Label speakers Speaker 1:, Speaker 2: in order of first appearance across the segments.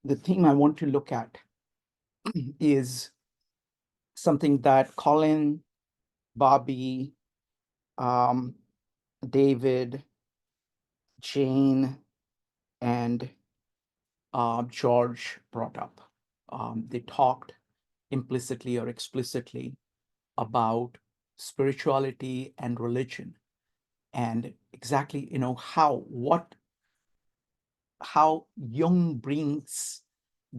Speaker 1: the theme I want to look at is something that Colin, Bobby, um, David, Jane, and George brought up. They talked implicitly or explicitly about spirituality and religion, and exactly how Jung brings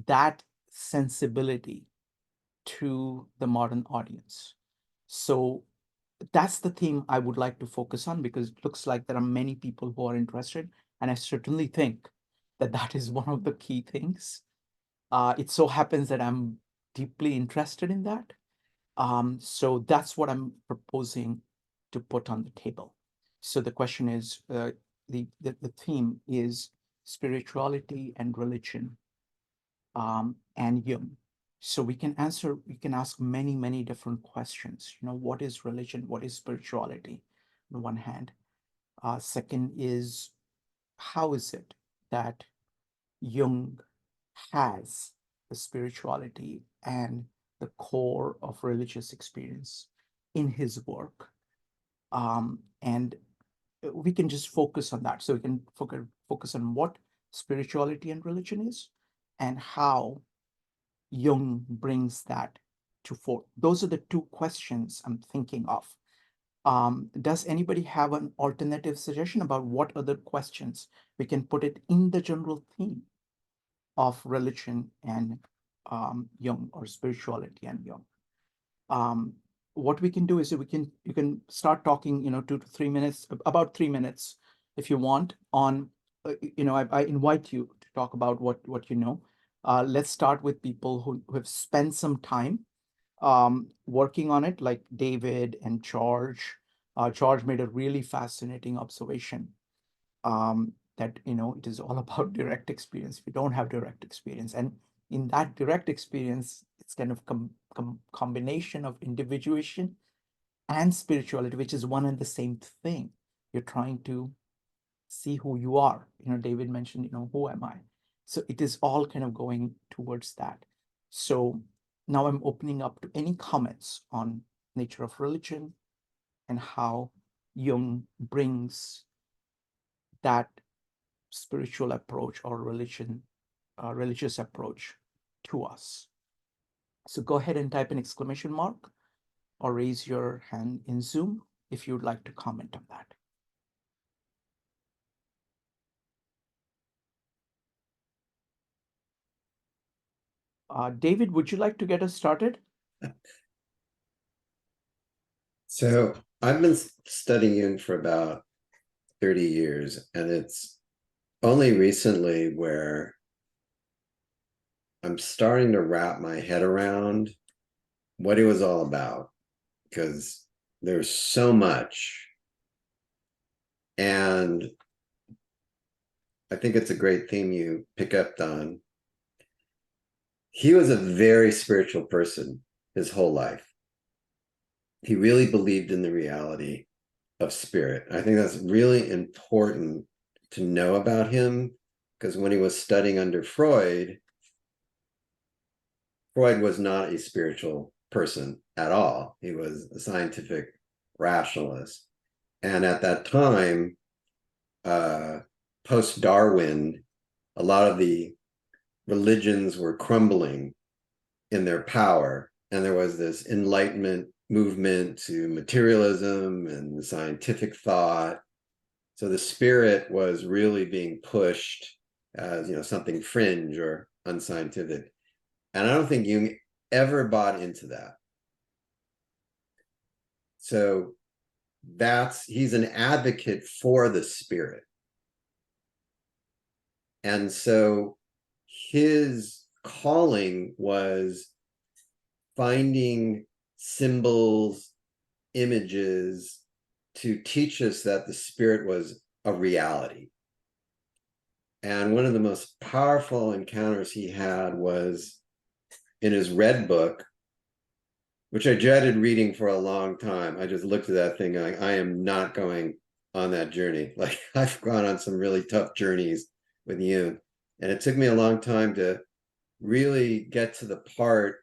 Speaker 1: that sensibility to the modern audience. So that's the theme I would like to focus on, because it looks like there are many people who are interested, and I certainly think that that is one of the key things. It so happens that I'm deeply interested in that. So that's what I'm proposing to put on the table. So the question is, the theme is spirituality and religion, and Jung. So we can ask many, many different questions. What is religion? What is spirituality? On one hand. Second is, how is it that Jung has the spirituality and the core of religious experience in his work? And we can just focus on that. So we can focus on what spirituality and religion is, and how Jung brings that to fore. Those are the two questions I'm thinking of. Does anybody have an alternative suggestion about what other questions we can put it in the general theme of religion and Jung, or spirituality and Jung? Um, what we can do is you can start talking, 2 to 3 minutes, about 3 minutes, if you want. On, I invite you to talk about what you know. Let's start with people who have spent some time working on it, like David and George. George made a really fascinating observation, that it is all about direct experience. We don't have direct experience, and in that direct experience, it's kind of combination of individuation and spirituality, which is one and the same thing. You're trying to see who you are. David mentioned, who am I? So it is all kind of going towards that. So now I'm opening up to any comments on nature of religion and how Jung brings that spiritual approach or religious approach to us. So go ahead and type an exclamation mark or raise your hand in Zoom if you'd like to comment on that. David, would you like to get us started?
Speaker 2: So I've been studying Jung for about 30 years, and it's only recently where I'm starting to wrap my head around what it was all about, because there's so much. And I think it's a great theme you pick up on. He was a very spiritual person his whole life. He really believed in the reality of spirit. I think that's really important to know about him, because when he was studying under Freud was not a spiritual person at all. He was a scientific rationalist. And at that time, post-Darwin, a lot of the religions were crumbling in their power. And there was this Enlightenment movement to materialism and scientific thought. So the spirit was really being pushed as, something fringe or unscientific. And I don't think Jung ever bought into that. So he's an advocate for the spirit. And so his calling was finding symbols, images to teach us that the spirit was a reality. And one of the most powerful encounters he had was in his Red Book, which I dreaded reading for a long time. I just looked at that thing going, I am not going on that journey. Like, I've gone on some really tough journeys with you. And it took me a long time to really get to the part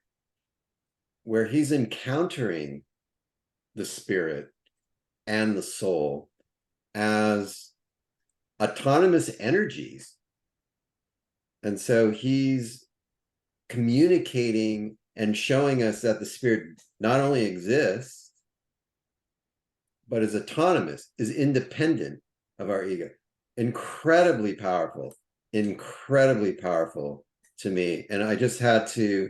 Speaker 2: where he's encountering the spirit and the soul as autonomous energies. And so he's communicating and showing us that the spirit not only exists, but is autonomous, is independent of our ego. Incredibly powerful to me. And I just had to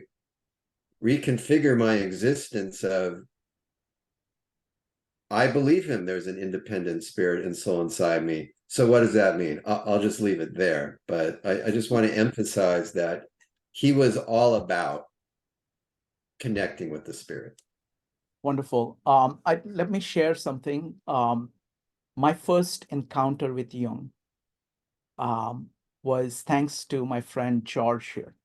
Speaker 2: reconfigure my existence of, I believe him, there's an independent spirit and soul inside me. So what does that mean? I'll just leave it there. But I just want to emphasize that he was all about connecting with the spirit.
Speaker 1: Wonderful. Let me share something. My first encounter with Jung was thanks to my friend George here.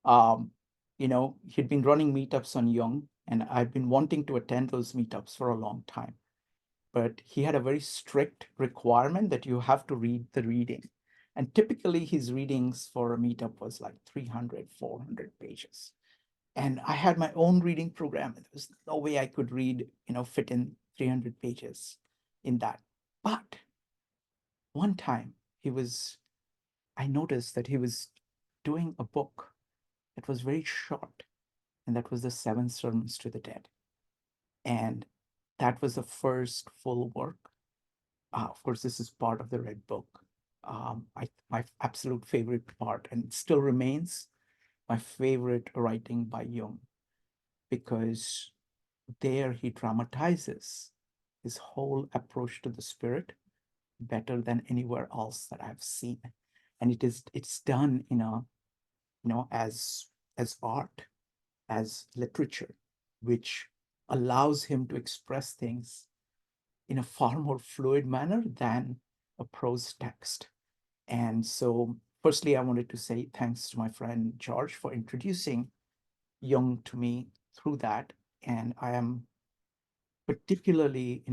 Speaker 1: Um, he'd been running meetups on Jung, and I've been wanting to attend those meetups for a long time. But he had a very strict requirement that you have to read the reading. And typically his readings for a meetup was like 300, 400 pages. And I had my own reading program. There was no way I could read, fit in 300 pages in that. But one time I noticed that he was doing a book that was very short, and that was the Seven Sermons to the Dead. And that was the first full work. Of course, this is part of the Red Book. My absolute favorite part, and it still remains my favorite writing by Jung, because there he dramatizes his whole approach to the spirit better than anywhere else that I've seen. And it's done in a, as art, as literature, which allows him to express things in a far more fluid manner than a prose text. And so, firstly, I wanted to say thanks to my friend George for introducing Jung to me through that. And I am particularly,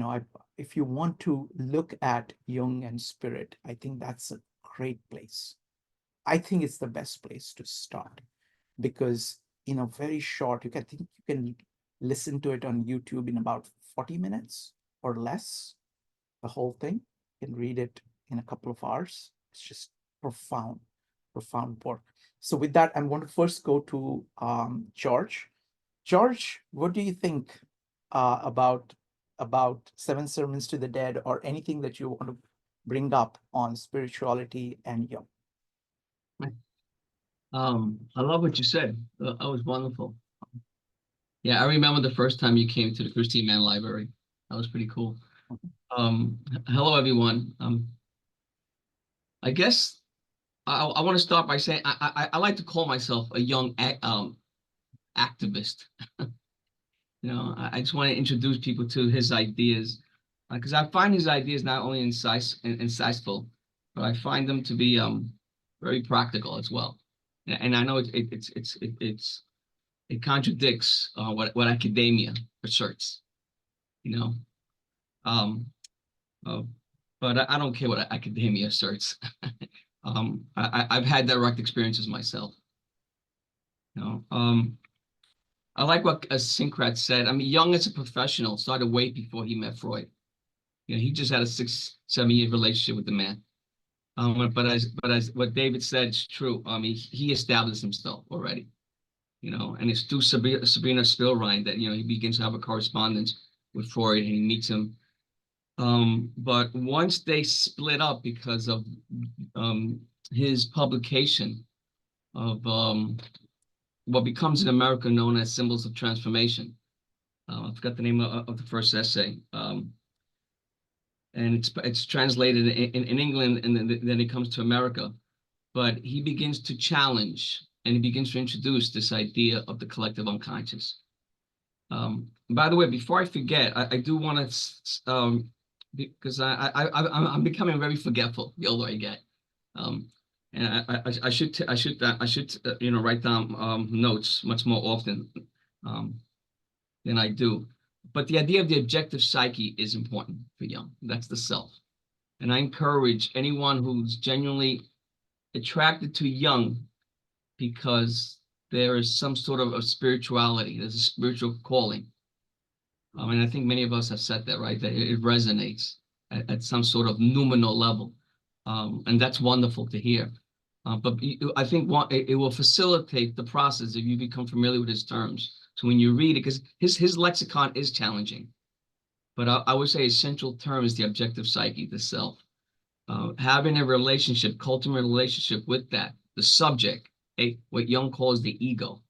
Speaker 1: if you want to look at Jung and spirit, I think that's a great place. I think it's the best place to start, because in a very short, you can listen to it on YouTube in about 40 minutes or less, the whole thing. You can read it in a couple of hours. It's just profound, profound work. So with that, I'm going to first go to George. George, what do you think about Seven Sermons to the Dead, or anything that you want to bring up on spirituality and Jung?
Speaker 3: I love what you said. That was wonderful. Yeah, I remember the first time you came to the Christine Mann Library. That was pretty cool. Hello, everyone. I guess I want to start by saying I like to call myself a young activist. I just want to introduce people to his ideas, because I find his ideas not only insightful, but I find them to be very practical as well. And I know it contradicts what academia asserts, you know. Um, uh, but I don't care what academia asserts. I've had direct experiences myself. You know, I like what Syncrat said. I mean, Jung as a professional started way before he met Freud. He just had a 6-7 year relationship with the man. But as what David said is true. He established himself already. And it's through Sabrina Spielrein that he begins to have a correspondence with Freud, and he meets him. But once they split up because of his publication of what becomes in America known as Symbols of Transformation. I forgot the name of the first essay. And it's translated in England, and then it comes to America. But he begins to challenge, and he begins to introduce this idea of the collective unconscious. By the way, before I forget, I do want to, because I'm becoming very forgetful the older I get, and I should write down notes much more often than I do. But the idea of the objective psyche is important for Jung. That's the self, and I encourage anyone who's genuinely attracted to Jung because there is some sort of a spirituality. There's a spiritual calling. And I think many of us have said that, right? That it resonates at some sort of noumenal level. And that's wonderful to hear. But I think it will facilitate the process if you become familiar with his terms. So when you read it, because his lexicon is challenging, but I would say a central term is the objective psyche, the self. Having a relationship, cultivating a relationship with that, the subject, what Jung calls the ego.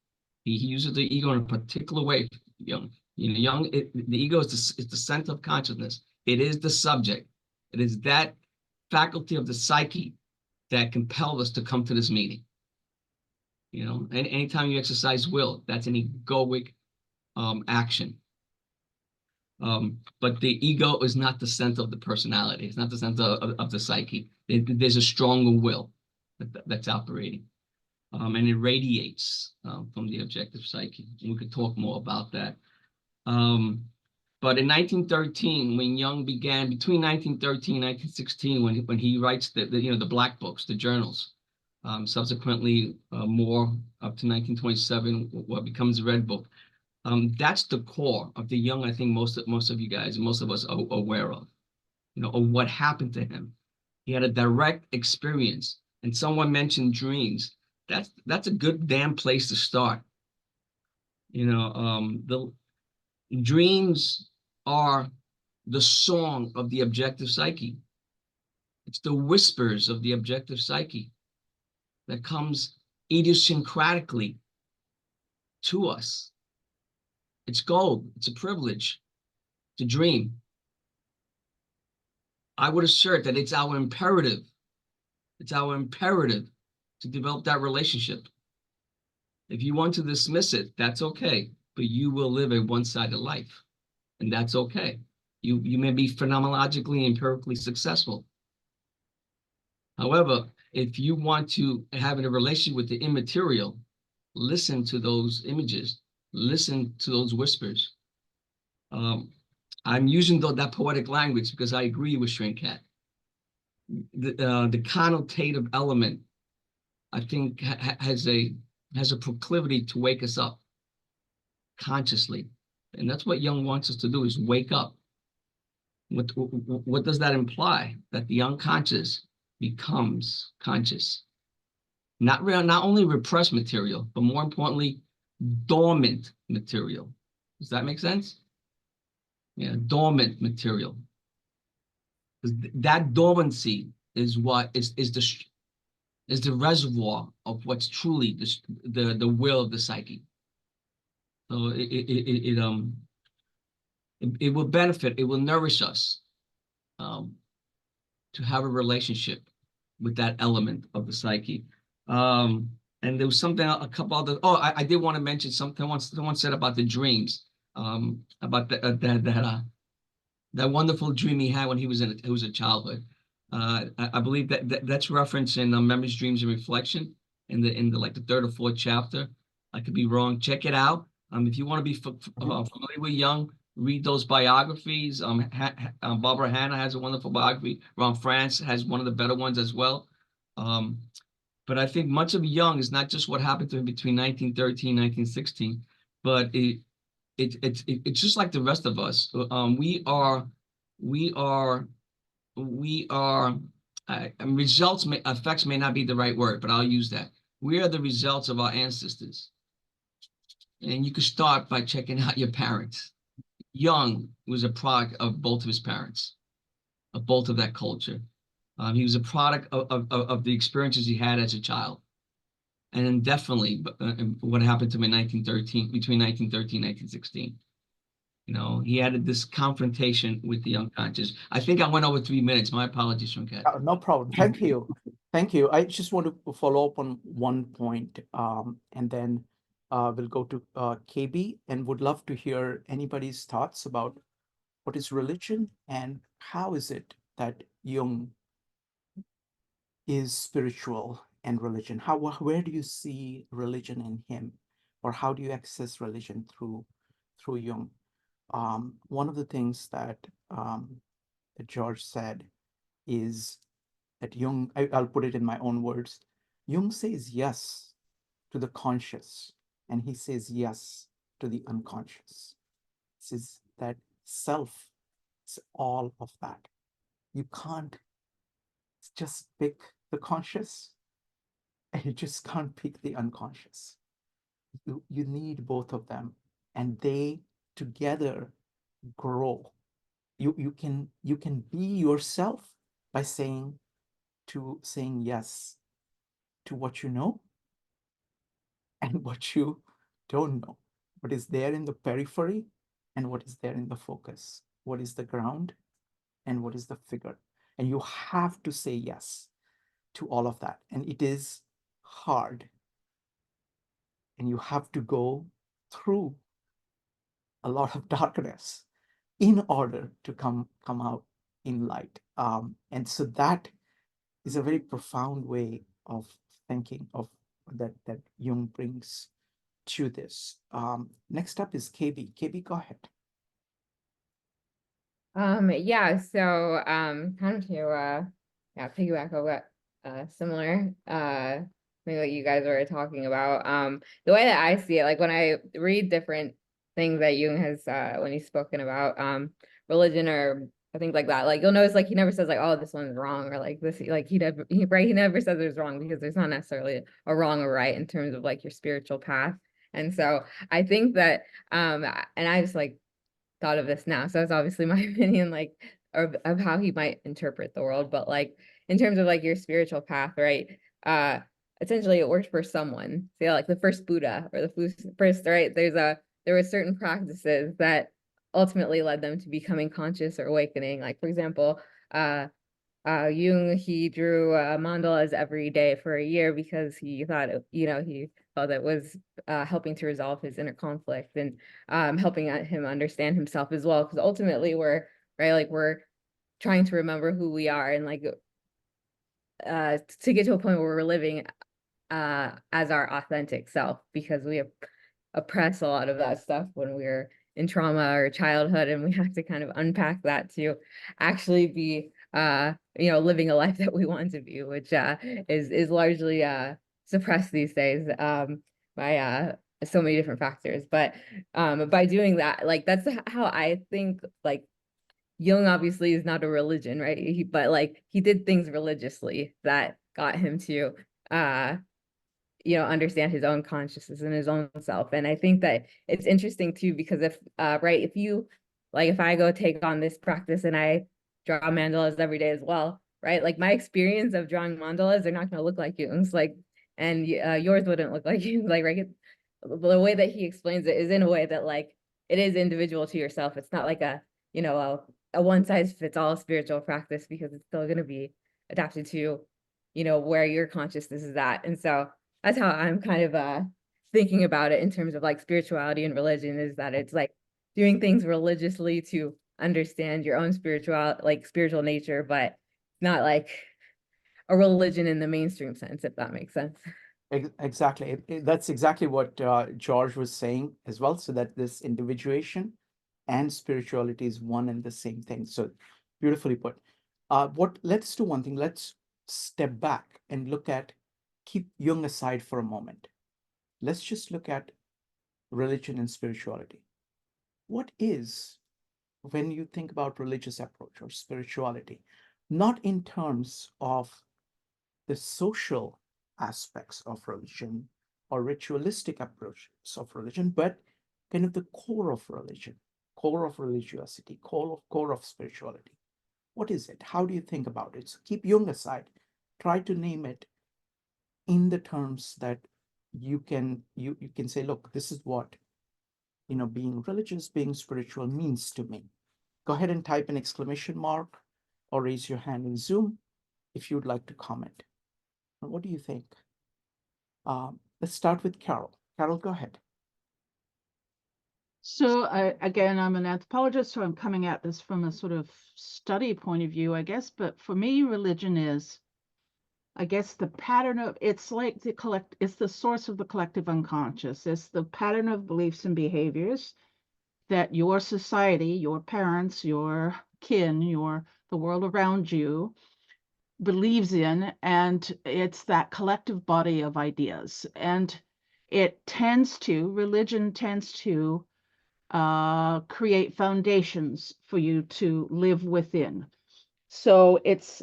Speaker 3: He uses the ego in a particular way. Jung, the ego is the center of consciousness. It is the subject. It is that faculty of the psyche that compelled us to come to this meeting. And anytime you exercise will, that's an egoic action. But the ego is not the center of the personality. It's not the center of the psyche. There's a stronger will that's operating. And it radiates from the objective psyche. And we could talk more about that. But in 1913, when Jung began, between 1913 and 1916, when he writes the black books, the journals, subsequently more up to 1927, what becomes the Red Book. That's the core of the Jung. I think most of you guys, most of us are aware of, of what happened to him. He had a direct experience, and someone mentioned dreams. That's a good damn place to start. The dreams are the song of the objective psyche. It's the whispers of the objective psyche that comes idiosyncratically to us. It's gold. It's a privilege to dream. I would assert that it's our imperative. It's our imperative to develop that relationship. If you want to dismiss it, that's okay, but you will live a one-sided life, and that's okay. You may be phenomenologically, empirically successful. However, if you want to have a relationship with the immaterial, listen to those images, listen to those whispers. I'm using that poetic language because I agree with Shrinkat. The connotative element, I think, has a proclivity to wake us up consciously, and that's what Jung wants us to do: is wake up. What does that imply? That the unconscious becomes conscious. Not only repressed material, but more importantly, dormant material. Does that make sense? Yeah, dormant material. That dormancy is what is the reservoir of what's truly the will of the psyche. So it will benefit, it will nourish us to have a relationship with that element of the psyche. And there was something, a couple other. Oh, I did want to mention something. Someone said about the dreams, about that wonderful dream he had when he was a childhood. I believe that's referenced in Memories, Dreams, and Reflection in the like the third or fourth chapter. I could be wrong. Check it out. If you want to be familiar with Jung, read those biographies. Barbara Hanna has a wonderful biography. Ron France has one of the better ones as well. But I think much of Jung is not just what happened to him between 1913 and 1916, but it's just like the rest of us. Effects may not be the right word, but I'll use that. We are the results of our ancestors. And you could start by checking out your parents. Jung was a product of both of his parents, of both of that culture. He was a product of the experiences he had as a child. And then definitely what happened to him in 1913, between 1913 and 1916. He had this confrontation with the unconscious. I think I went over 3 minutes. My apologies, Shunkat.
Speaker 1: No problem. Thank you. Thank you. I just want to follow up on one point, and then we'll go to KB, and would love to hear anybody's thoughts about what is religion and how is it that Jung is spiritual and religion. Where do you see religion in him, or how do you access religion through Jung? One of the things that George said is that Jung, I'll put it in my own words, Jung says yes to the conscious, and he says yes to the unconscious. This is that self is all of that. You can't just pick the conscious, and you just can't pick the unconscious. You need both of them, and they together grow. You can be yourself by saying yes to what you know and what you don't know, what is there in the periphery and what is there in the focus, what is the ground and what is the figure. And you have to say yes to all of that. And it is hard. And you have to go through a lot of darkness in order to come out in light. And so that is a very profound way of thinking of that Jung brings to this. Next up is KB. KB, go ahead.
Speaker 4: Yeah, so kind of to yeah, piggyback on what similar thing that you guys were talking about. The way that I see it, like when I read different things that Jung has when he's spoken about religion or things like that, like you'll notice like he never says like, oh, this one's wrong, or like this, like he never says there's wrong, because there's not necessarily a wrong or right in terms of like your spiritual path. And so I think that and I just like thought of this now, so it's obviously my opinion, like of how he might interpret the world, but like in terms of like your spiritual path, right, essentially it worked for someone. So yeah, like the first Buddha or the first, right, there were certain practices that ultimately led them to becoming conscious or awakening. Like for example, Jung, he drew mandalas every day for a year because he thought, he felt it was helping to resolve his inner conflict and helping him understand himself as well. Because ultimately we're trying to remember who we are, and like to get to a point where we're living as our authentic self, because we oppress a lot of that stuff when we're in trauma or childhood, and we have to kind of unpack that to actually be living a life that we want to be, which is largely suppressed these days by so many different factors. But by doing that, like that's how I think, like Jung obviously is not a religion, right? But like he did things religiously that got him to understand his own consciousness and his own self. And I think that it's interesting too, because if if I go take on this practice and I draw mandalas every day as well, right? Like my experience of drawing mandalas are not going to look like Jung's, like, and yours wouldn't look like you, like, right? The way that he explains it is in a way that like it is individual to yourself. It's not like a one size fits all spiritual practice, because it's still going to be adapted to where your consciousness is at. And so that's how I'm kind of thinking about it in terms of like spirituality and religion, is that it's like doing things religiously to understand your own spiritual nature, but not like a religion in the mainstream sense, if that makes sense.
Speaker 1: Exactly. That's exactly what George was saying as well. So that this individuation and spirituality is one and the same thing. So beautifully put. Let's do one thing. Let's step back and keep Jung aside for a moment. Let's just look at religion and spirituality. What is, when you think about religious approach or spirituality, not in terms of the social aspects of religion or ritualistic approaches of religion, but kind of the core of religion, core of religiosity, core of spirituality. What is it? How do you think about it? So keep Jung aside. Try to name it in the terms that you can say, look, this is what being religious, being spiritual means to me. Go ahead and type an exclamation mark or raise your hand in Zoom if you'd like to comment. What do you think? Let's start with Carol. Carol, go ahead.
Speaker 5: So again, I'm an anthropologist, so I'm coming at this from a sort of study point of view, I guess. But for me, religion is, I guess, the pattern of, it's like it's the source of the collective unconscious. It's the pattern of beliefs and behaviors that your society, your parents, your kin, the world around you believes in, and it's that collective body of ideas. And religion tends to create foundations for you to live within. So it's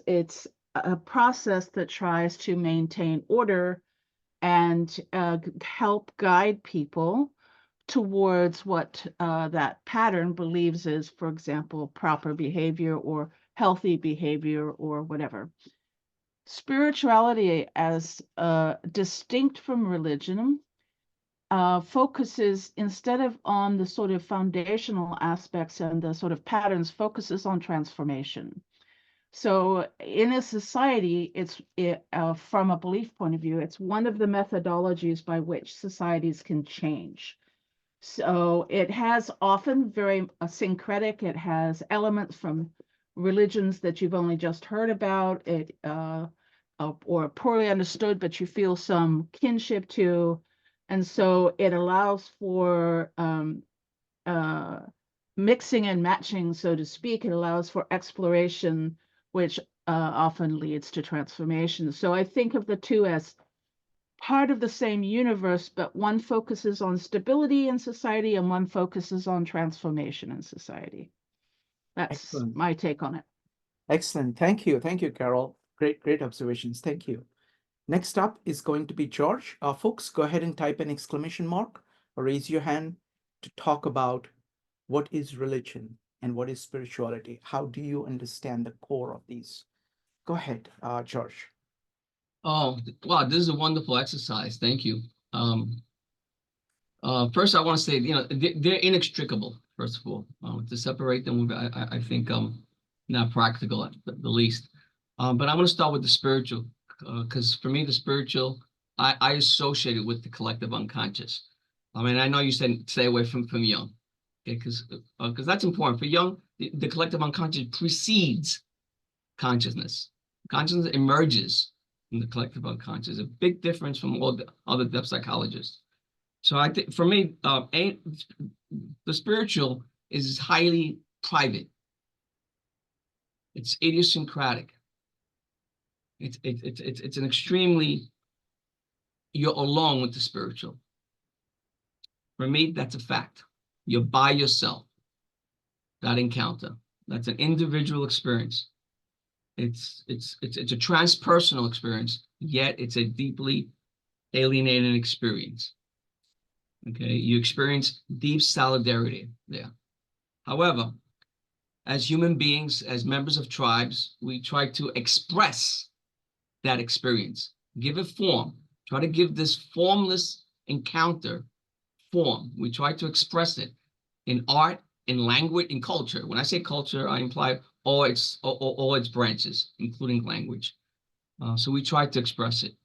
Speaker 5: a process that tries to maintain order and help guide people towards what that pattern believes is, for example, proper behavior or healthy behavior or whatever. Spirituality, as distinct from religion, focuses, instead of on the sort of foundational aspects and the sort of patterns, focuses on transformation. So in a society, from a belief point of view, it's one of the methodologies by which societies can change. So it has often very syncretic. It has elements from religions that you've only just heard about, or poorly understood, but you feel some kinship to. And so it allows for mixing and matching, so to speak. It allows for exploration, which often leads to transformation. So I think of the two as part of the same universe, but one focuses on stability in society and one focuses on transformation in society. That's
Speaker 1: Excellent.
Speaker 5: my take on it.
Speaker 1: Excellent. Thank you. Thank you, Carol. Great observations. Thank you. Next up is going to be George. Folks, go ahead and type an exclamation mark or raise your hand to talk about what is religion and what is spirituality. How do you understand the core of these? Go ahead, George.
Speaker 3: Oh, wow, this is a wonderful exercise. Thank you. First, I want to say, they're inextricable, first of all. To separate them, I think not practical at the least. But I want to start with the spiritual, because for me, the spiritual, I associate it with the collective unconscious. I mean, I know you said stay away from Jung, okay, because that's important. For Jung, the collective unconscious precedes consciousness. Consciousness emerges from the collective unconscious, a big difference from all the other depth psychologists. So I think for me, the spiritual is highly private. It's idiosyncratic. It's an extremely, you're alone with the spiritual. For me, that's a fact. You're by yourself. That encounter, that's an individual experience. It's a transpersonal experience, yet it's a deeply alienating experience. Okay, you experience deep solidarity there. However, as human beings, as members of tribes, we try to express that experience, give it form, try to give this formless encounter form. We try to express it in art, in language, in culture. When I say culture, I imply all its branches, including language. So we try to express it.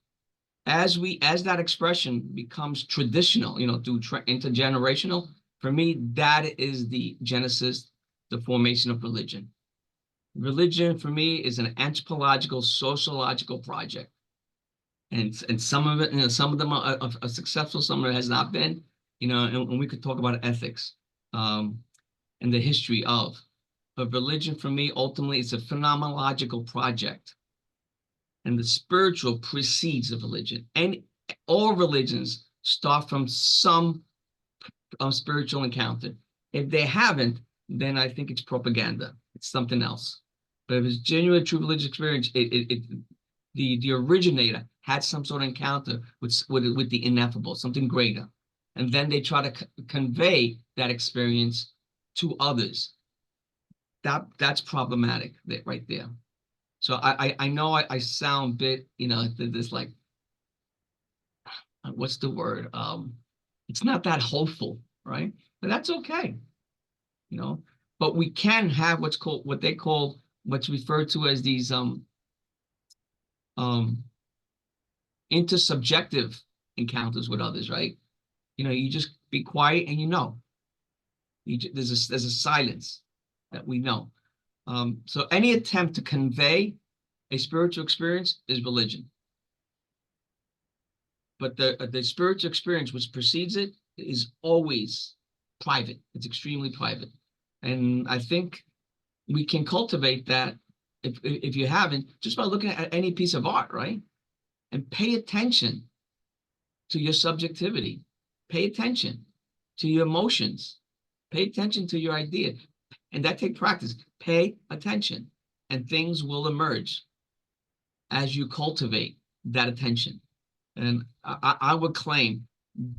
Speaker 3: As that expression becomes traditional, through intergenerational, for me, that is the genesis, the formation of religion. Religion, for me, is an anthropological, sociological project. And some of it, some of them are successful, some of it has not been, and we could talk about ethics and the history of. But religion, for me, ultimately, is a phenomenological project. And the spiritual precedes the religion. And all religions start from some spiritual encounter. If they haven't, then I think it's propaganda. It's something else. But if it's genuine, true religious experience, the originator had some sort of encounter with the ineffable, something greater. And then they try to convey that experience to others. That's problematic right there. So I know I sound a bit, this like, what's the word? It's not that hopeful, right? But that's okay, But we can have what's referred to as these intersubjective encounters with others, right? You just be quiet and there's a silence that we know. So any attempt to convey a spiritual experience is religion. But the spiritual experience which precedes it is always private. It's extremely private. And I think we can cultivate that if you haven't, just by looking at any piece of art, right? And pay attention to your subjectivity. Pay attention to your emotions. Pay attention to your idea. And that takes practice. Pay attention, and things will emerge as you cultivate that attention. And I would claim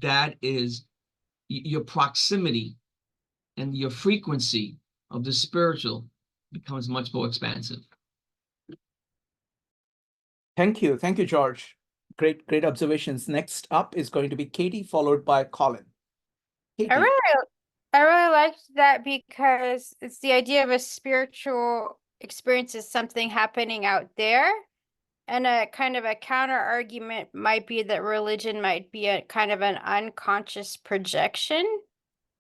Speaker 3: that is your proximity and your frequency of the spiritual becomes much more expansive.
Speaker 1: Thank you. Thank you, George. Great, great observations. Next up is going to be Katie, followed by Colin. Katie.
Speaker 6: I really liked that because it's the idea of a spiritual experience is something happening out there. And a kind of a counter argument might be that religion might be a kind of an unconscious projection,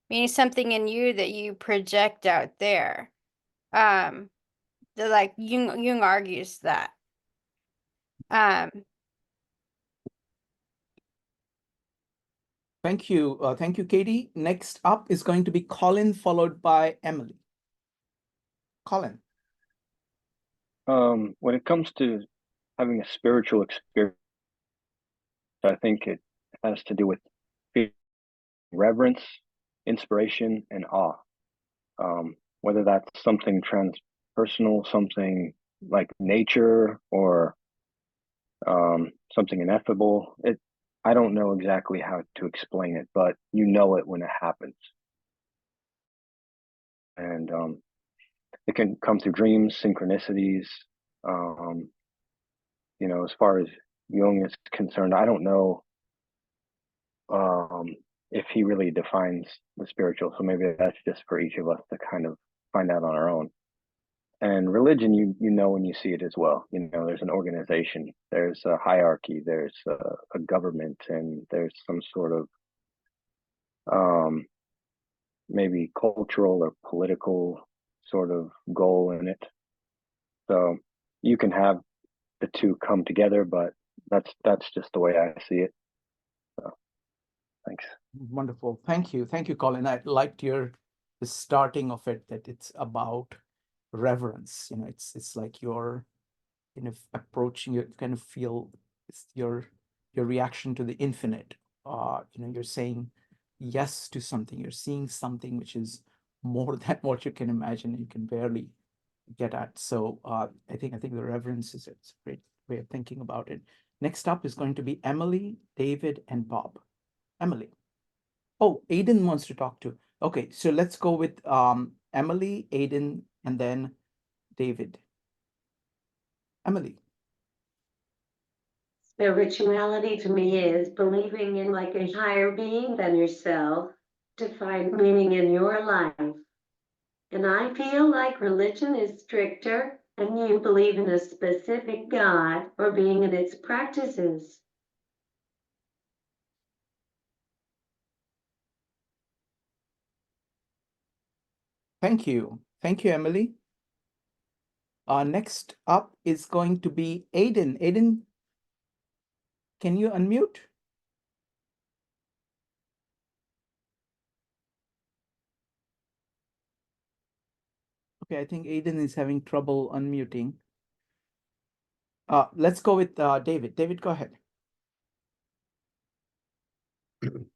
Speaker 6: meaning something in you that you project out there. Like Jung argues that.
Speaker 1: Thank you. Thank you, Katie. Next up is going to be Colin, followed by Emily. Colin.
Speaker 7: When it comes to having a spiritual experience, I think it has to do with reverence, inspiration, and awe. Whether that's something transpersonal, something like nature, or something ineffable. I don't know exactly how to explain it, but you know it when it happens. And it can come through dreams, synchronicities. You know, as far as Jung is concerned, I don't know if he really defines the spiritual. So maybe that's just for each of us to kind of find out on our own. And religion, you know when you see it as well. You know, there's an organization, there's a hierarchy, there's a government, and there's some sort of maybe cultural or political sort of goal in it. So you can have the two come together, but that's just the way I see it. So thanks.
Speaker 1: Wonderful. Thank you. Thank you, Colin. I liked the starting of it, that it's about reverence. You know, it's like you're kind of approaching, you kind of feel it's your reaction to the infinite. You know, you're saying yes to something, you're seeing something which is more than what you can imagine, you can barely get at. So I think the reverence is a great way of thinking about it. Next up is going to be Emily, David, and Bob. Emily. Oh, Aiden wants to talk too. Okay, so let's go with Emily, Aiden, and then David. Emily.
Speaker 8: Spirituality to me is believing in like a higher being than yourself to find meaning in your life. And I feel like religion is stricter and you believe in a specific God or being in its practices.
Speaker 1: Thank you. Thank you, Emily. Next up is going to be Aiden. Aiden, can you unmute? Okay, I think Aiden is having trouble unmuting. Let's go with David. David, go ahead.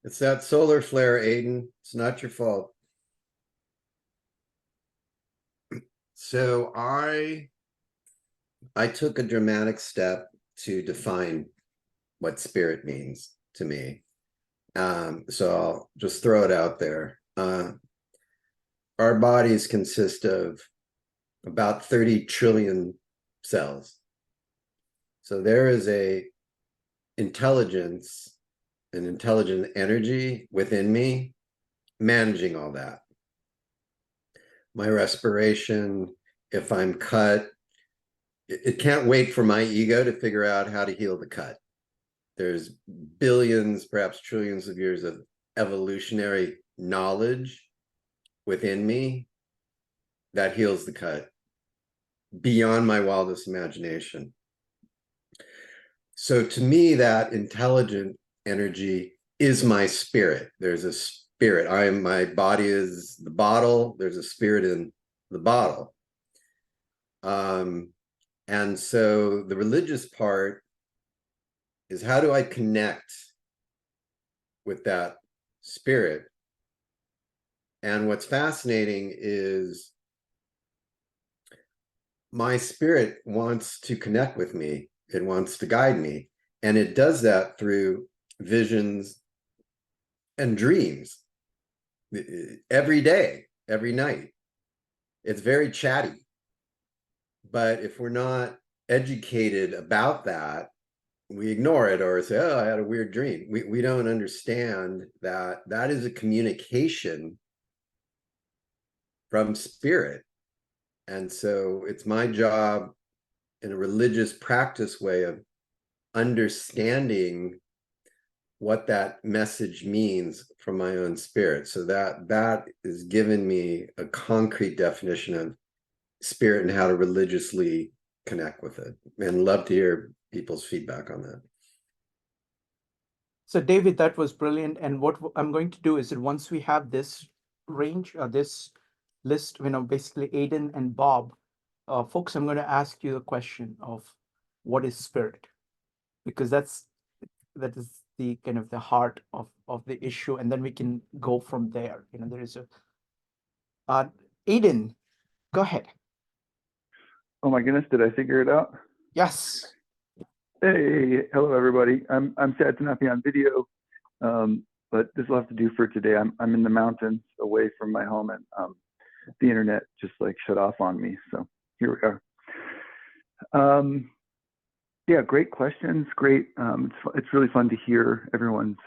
Speaker 2: It's that solar flare, Aiden. It's not your fault. So I took a dramatic step to define what spirit means to me. So I'll just throw it out there. Our bodies consist of about 30 trillion cells. So there is a intelligence, an intelligent energy within me managing all that. My respiration, if I'm cut, it can't wait for my ego to figure out how to heal the cut. There's billions, perhaps trillions of years of evolutionary knowledge within me that heals the cut beyond my wildest imagination. So to me, that intelligent energy is my spirit. There's a spirit. My body is the bottle. There's a spirit in the bottle. And so the religious part is, how do I connect with that spirit. And what's fascinating is my spirit wants to connect with me. It wants to guide me. And it does that through visions and dreams every day, every night. It's very chatty. But if we're not educated about that, we ignore it or say, oh, I had a weird dream. We don't understand that that is a communication from spirit. And so it's my job in a religious practice way of understanding what that message means from my own spirit. So that is given me a concrete definition of spirit and how to religiously connect with it. And love to hear people's feedback on that.
Speaker 1: So David, that was brilliant. And what I'm going to do is that once we have this range, this list, basically Aiden and Bob, folks, I'm going to ask you the question of what is spirit, because that is the kind of the heart of the issue, and then we can go from there. There is a Aiden, go ahead.
Speaker 9: Oh my goodness, did I figure it out?
Speaker 1: Yes.
Speaker 9: Hey, hello everybody. I'm sad to not be on video, but this will have to do for today. I'm in the mountains away from my home, and the internet just like shut off on me. So here we are. Yeah, great questions. Great. It's really fun to hear everyone's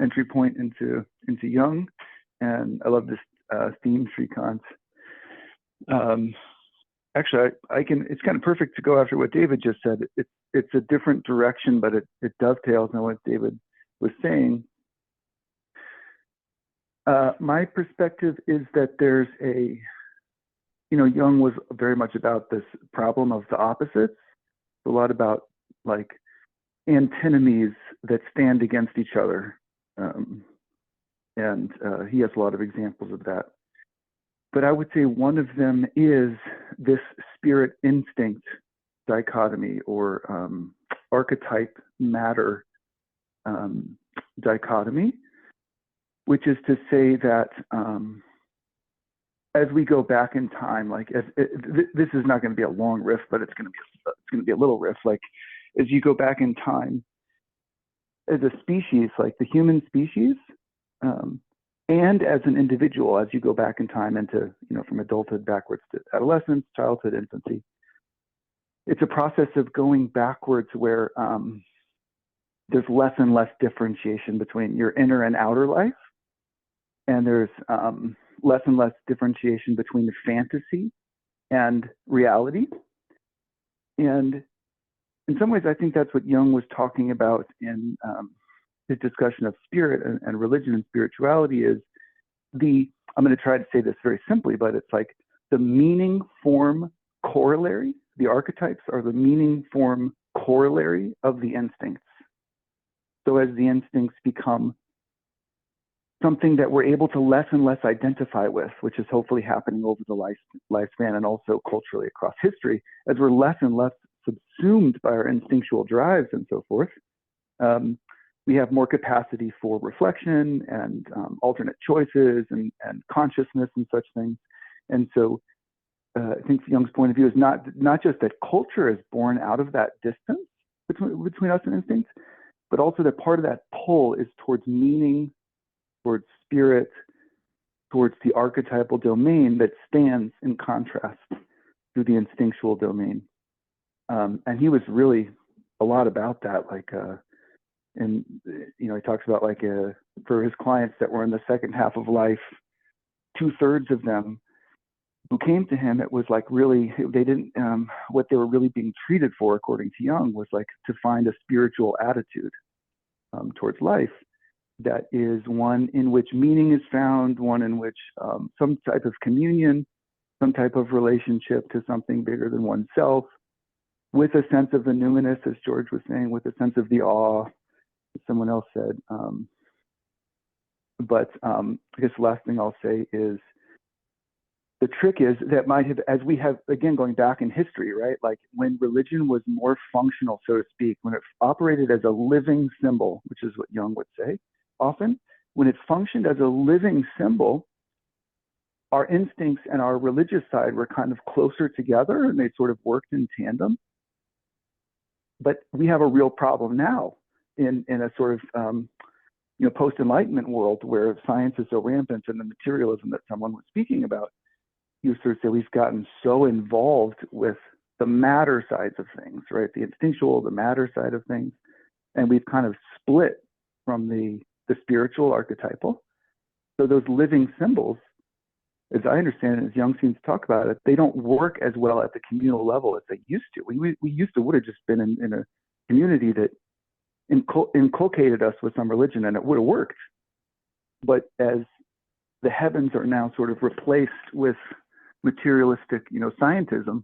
Speaker 9: entry point into Jung, and I love this theme, Shrikant. Actually, it's kind of perfect to go after what David just said. It's a different direction, but it dovetails on what David was saying. My perspective is that there's Jung was very much about this problem of the opposites, a lot about like antinomies that stand against each other. And he has a lot of examples of that. But I would say one of them is this spirit instinct dichotomy, or archetype matter dichotomy, which is to say that as we go back in time, like this is not going to be a long riff, but it's going to be a little riff. Like as you go back in time, as a species, like the human species, and as an individual, as you go back in time into, from adulthood backwards to adolescence, childhood, infancy, it's a process of going backwards where there's less and less differentiation between your inner and outer life. And there's less and less differentiation between the fantasy and reality. And in some ways, I think that's what Jung was talking about in his discussion of spirit and religion and spirituality is I'm going to try to say this very simply, but it's like the meaning form corollary. The archetypes are the meaning form corollary of the instincts. So as the instincts become something that we're able to less and less identify with, which is hopefully happening over the lifespan and also culturally across history, as we're less and less subsumed by our instinctual drives and so forth, we have more capacity for reflection and alternate choices and consciousness and such things. And so I think Jung's point of view is not just that culture is born out of that distance between us and instincts, but also that part of that pull is towards meaning, towards spirit, towards the archetypal domain that stands in contrast to the instinctual domain. And he was really a lot about that, like, and he talks about like for his clients that were in the second half of life, 2/3 of them who came to him, it was like really, they didn't, what they were really being treated for, according to Jung, was like to find a spiritual attitude towards life that is one in which meaning is found, one in which some type of communion, some type of relationship to something bigger than oneself, with a sense of the numinous, as George was saying, with a sense of the awe, as someone else said. But I guess the last thing I'll say is, the trick is that might have, as we have, again, going back in history, right? Like when religion was more functional, so to speak, when it operated as a living symbol, which is what Jung would say, often, when it functioned as a living symbol, our instincts and our religious side were kind of closer together and they sort of worked in tandem. But we have a real problem now in a sort of post-enlightenment world where science is so rampant and the materialism that someone was speaking about. You sort of say we've gotten so involved with the matter sides of things, right? The instinctual, the matter side of things. And we've kind of split from the spiritual archetypal. So those living symbols, as I understand it, as Jung seems to talk about it, they don't work as well at the communal level as they used to. We used to would have just been in a community that inculcated us with some religion and it would have worked. But as the heavens are now sort of replaced with materialistic, scientism,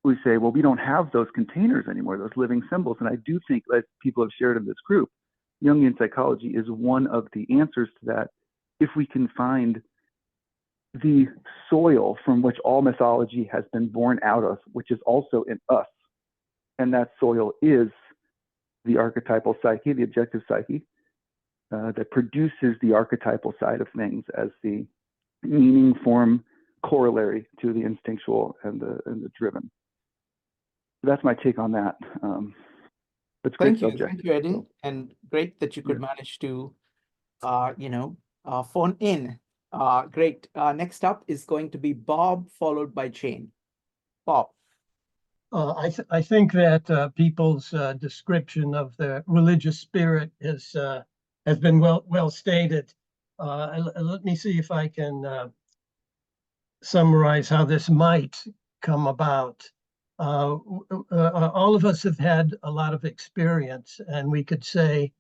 Speaker 9: we say, well, we don't have those containers anymore, those living symbols. And I do think, as people have shared in this group, Jungian psychology is one of the answers to that. If we can find the soil from which all mythology has been born out of, which is also in us, and that soil is the archetypal psyche, the objective psyche, that produces the archetypal side of things as the meaning form corollary to the instinctual and the driven. That's my take on that. It's a great subject.
Speaker 1: Thank you, Edin, and great that you could manage to, phone in. Great. Next up is going to be Bob, followed by Jane. Bob.
Speaker 10: I think that people's description of the religious spirit has been well stated. Let me see if I can summarize how this might come about. All of us have had a lot of experience, and we could say,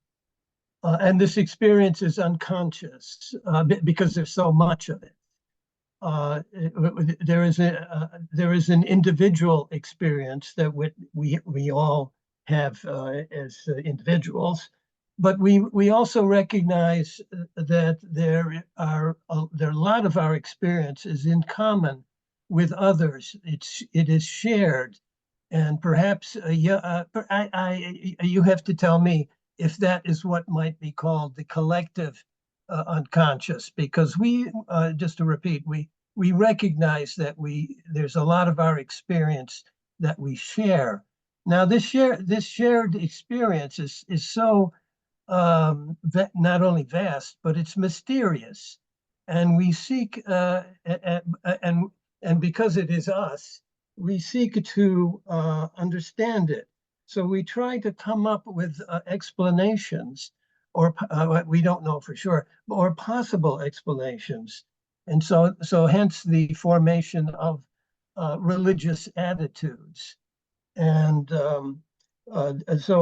Speaker 10: and this experience is unconscious because there's so much of it. There is an individual experience that we all have as individuals, but we also recognize that there are a lot of our experience is in common with others. It is shared, and perhaps you have to tell me if that is what might be called the collective unconscious, because we just to repeat, we recognize that there's a lot of our experience that we share. Now this shared experience is so not only vast, but it's mysterious, and we seek and because it is us, we seek to understand it. So we try to come up with explanations, or we don't know for sure, or possible explanations. And so hence the formation of religious attitudes. And so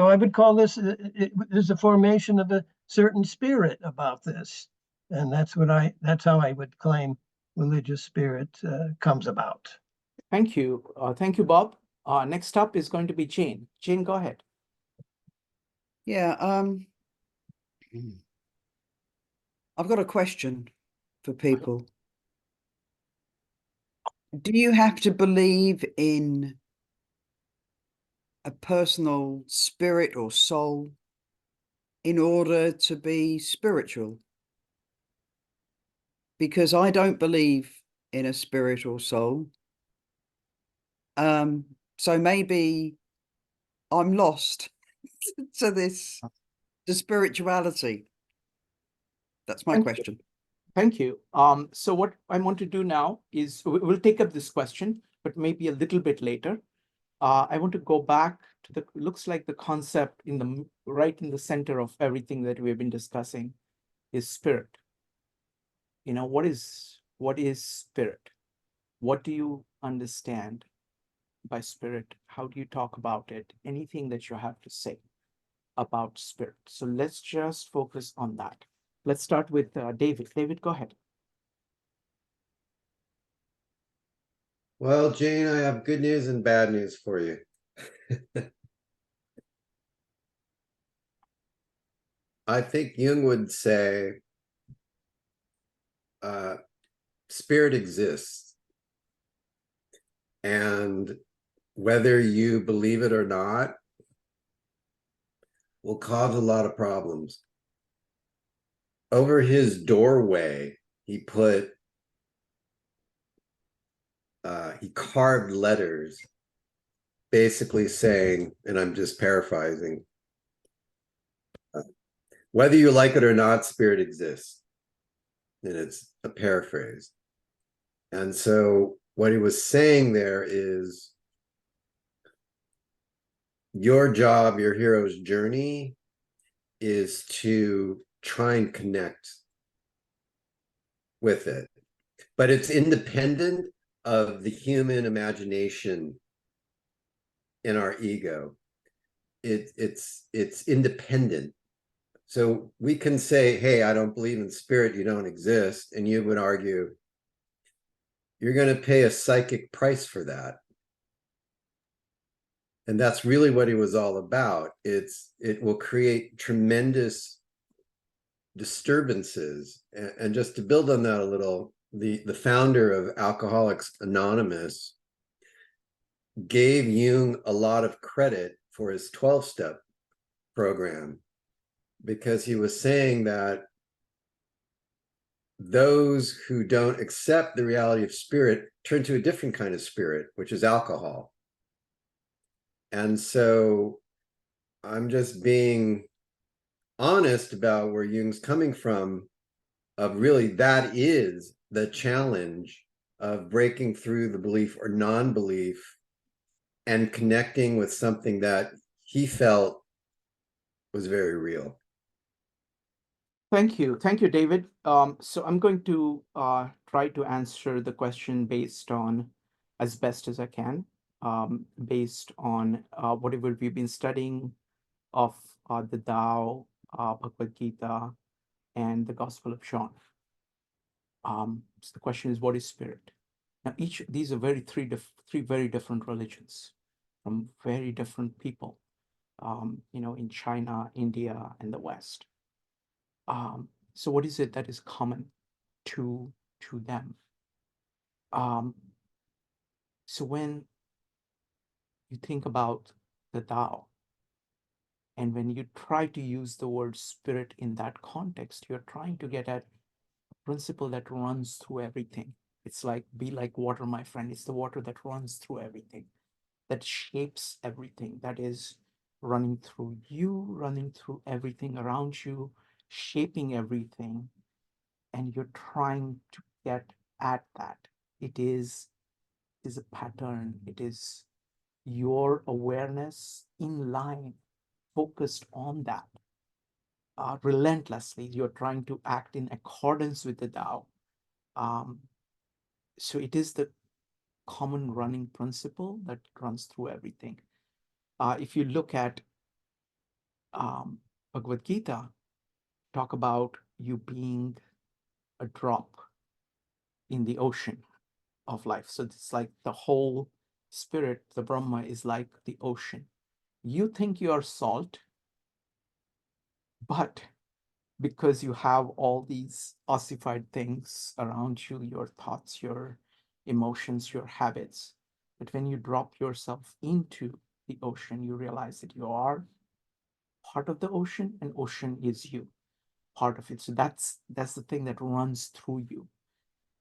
Speaker 10: I would call this, there's a formation of a certain spirit about this. And that's how I would claim religious spirit comes about.
Speaker 1: Thank you. Thank you, Bob. Next up is going to be Jane. Jane, go ahead.
Speaker 11: Yeah, I've got a question for people. Do you have to believe in a personal spirit or soul in order to be spiritual? Because I don't believe in a spirit or soul. So maybe I'm lost to to spirituality. That's my question.
Speaker 1: Thank you. So what I want to do now is we'll take up this question, but maybe a little bit later. I want to go back to looks like the concept right in the center of everything that we've been discussing is spirit. What is spirit? What do you understand by spirit? How do you talk about it? Anything that you have to say about spirit. So let's just focus on that. Let's start with David. David, go ahead.
Speaker 2: Well, Jane, I have good news and bad news for you. I think Jung would say spirit exists. And whether you believe it or not, will cause a lot of problems. Over his doorway, he carved letters basically saying, and I'm just paraphrasing, whether you like it or not, spirit exists. And it's a paraphrase. And so what he was saying there is your job, your hero's journey is to try and connect with it. But it's independent of the human imagination in our ego. It's independent. So we can say, hey, I don't believe in spirit, you don't exist. And you would argue, you're going to pay a psychic price for that. And that's really what he was all about. It will create tremendous disturbances. And just to build on that a little, the founder of Alcoholics Anonymous gave Jung a lot of credit for his 12-step program, because he was saying that those who don't accept the reality of spirit turn to a different kind of spirit, which is alcohol. And so I'm just being honest about where Jung's coming from, of really that is the challenge of breaking through the belief or non-belief and connecting with something that he felt was very real.
Speaker 1: Thank you, David. So I'm going to try to answer the question based on, as best as I can, based on whatever we've been studying of the Tao, Bhagavad Gita, and the Gospel of John. So the question is, what is spirit? Now, these are three very different religions from very different people, in China, India, and the West. So what is it that is common to them? So when you think about the Tao, and when you try to use the word spirit in that context, you're trying to get at a principle that runs through everything. It's like, be like water, my friend. It's the water that runs through everything, that shapes everything, that is running through you, running through everything around you, shaping everything. And you're trying to get at that. It is a pattern. It is your awareness in line, focused on that. Relentlessly, you're trying to act in accordance with the Tao. So it is the common running principle that runs through everything. If you look at Bhagavad Gita, talk about you being a drop in the ocean of life. So it's like the whole spirit, the Brahma, is like the ocean. You think you are salt, but because you have all these ossified things around you, your thoughts, your emotions, your habits, but when you drop yourself into the ocean, you realize that you are part of the ocean, and ocean is you, part of it. So that's the thing that runs through you.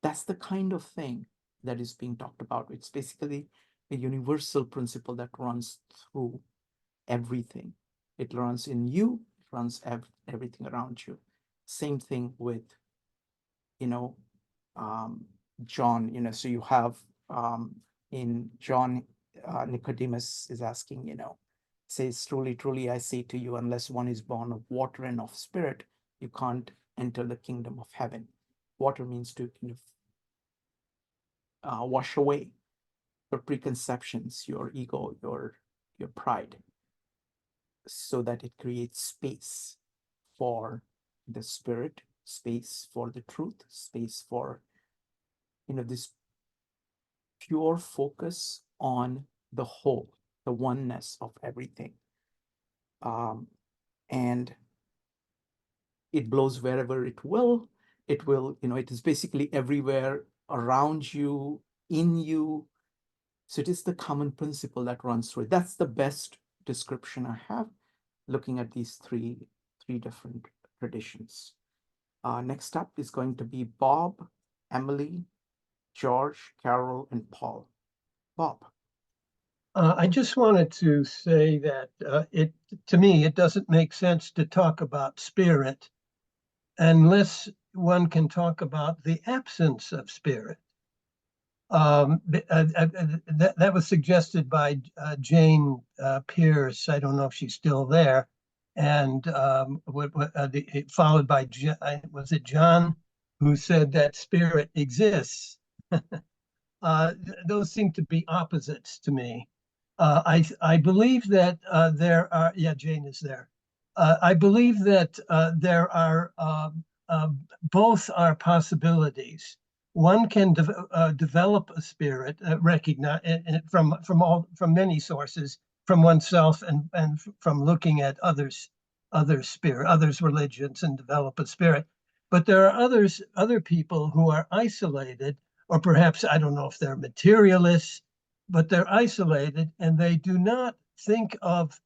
Speaker 1: That's the kind of thing that is being talked about. It's basically a universal principle that runs through everything. It runs in you, it runs everything around you. Same thing with, John, so you have in John, Nicodemus is asking, says, truly, truly, I say to you, unless one is born of water and of spirit, you can't enter the kingdom of heaven. Water means to kind of wash away your preconceptions, your ego, your pride, so that it creates space for the spirit, space for the truth, space for this pure focus on the whole, the oneness of everything. And it blows wherever it will. It will, it is basically everywhere around you, in you. So it is the common principle that runs through it. That's the best description I have. looking at these three different traditions. Next up is going to be Bob, Emily, George, Carol, and Paul. Bob.
Speaker 10: I just wanted to say that to me, it doesn't make sense to talk about spirit unless one can talk about the absence of spirit. That was suggested by Jane Pierce. I don't know if she's still there. And followed by, was it John, who said that spirit exists? Those seem to be opposites to me. I believe that there are, yeah, Jane is there. I believe that there are, both are possibilities. One can develop a spirit, recognize from many sources, from oneself and from looking at others religions, and develop a spirit. But there are other people who are isolated, or perhaps, I don't know if they're materialists, but they're isolated and they do not think of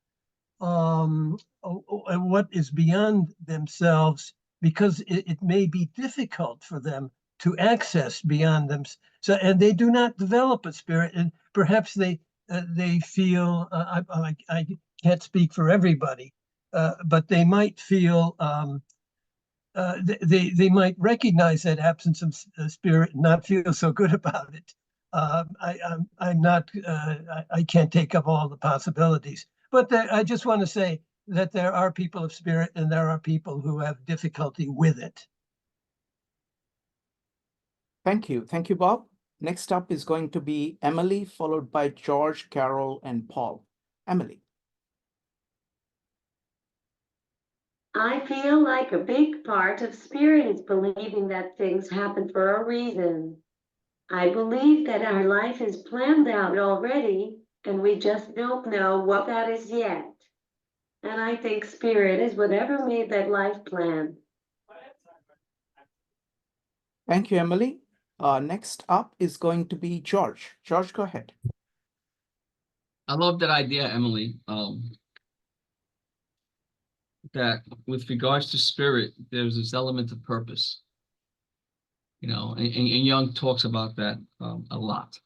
Speaker 10: what is beyond themselves, because it may be difficult for them to access beyond them. So, and they do not develop a spirit, and perhaps they feel, I can't speak for everybody, but they might feel, they might recognize that absence of spirit and not feel so good about it. I'm not, I can't take up all the possibilities, but I just want to say that there are people of spirit and there are people who have difficulty with it.
Speaker 1: Thank you. Thank you, Bob. Next up is going to be Emily, followed by George, Carol, and Paul. Emily.
Speaker 8: I feel like a big part of spirit is believing that things happen for a reason. I believe that our life is planned out already, and we just don't know what that is yet. And I think spirit is whatever made that life plan.
Speaker 1: Thank you, Emily. Next up is going to be George. George, go ahead.
Speaker 3: I love that idea, Emily. That with regards to spirit, there's this element of purpose. You know, and Jung talks about that a lot.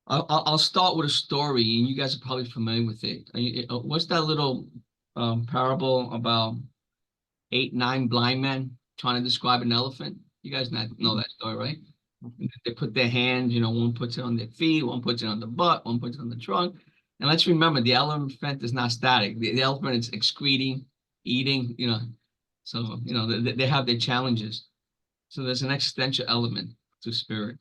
Speaker 3: I'll start with a story, and you guys are probably familiar with it. What's that little parable about 8, 9 blind men trying to describe an elephant? You guys know that story, right? They put their hands, you know, one puts it on their feet, one puts it on the butt, one puts it on the trunk. And let's remember, the elephant is not static. The elephant is excreting, eating, you know. So, you know, they have their challenges. So there's an existential element to spirit.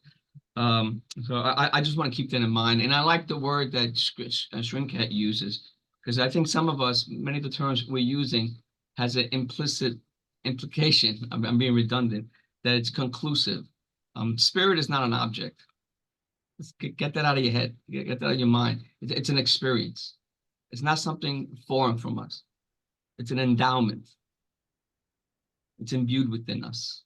Speaker 3: So I just want to keep that in mind. And I like the word that Shrinkat uses, because I think some of us, many of the terms we're using has an implicit implication, I'm being redundant, that it's conclusive. Spirit is not an object. Let's get that out of your head. Get that out of your mind. It's an experience. It's not something foreign from us. It's an endowment. It's imbued within us.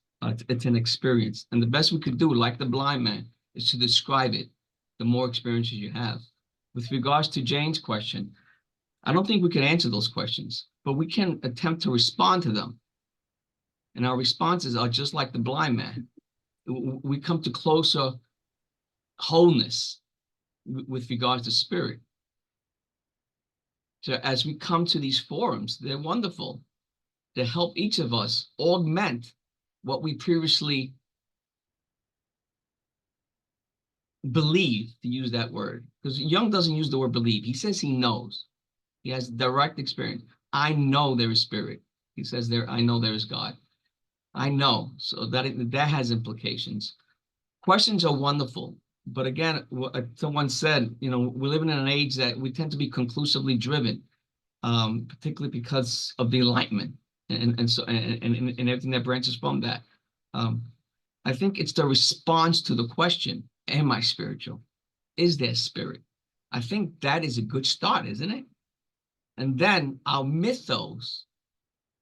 Speaker 3: It's an experience. And the best we could do, like the blind man, is to describe it, the more experiences you have. With regards to Jane's question, I don't think we can answer those questions, but we can attempt to respond to them. And our responses are just like the blind man. We come to closer wholeness with regards to spirit. So as we come to these forums, they're wonderful. They help each of us augment what we previously believe, to use that word. Because Jung doesn't use the word believe. He says he knows. He has direct experience. I know there is spirit. He says there, I know there is God. I know. So that has implications. Questions are wonderful. But again, someone said, you know, we're living in an age that we tend to be conclusively driven, particularly because of the enlightenment and everything that branches from that. I think it's the response to the question, am I spiritual? Is there spirit? I think that is a good start, isn't it? And then our mythos,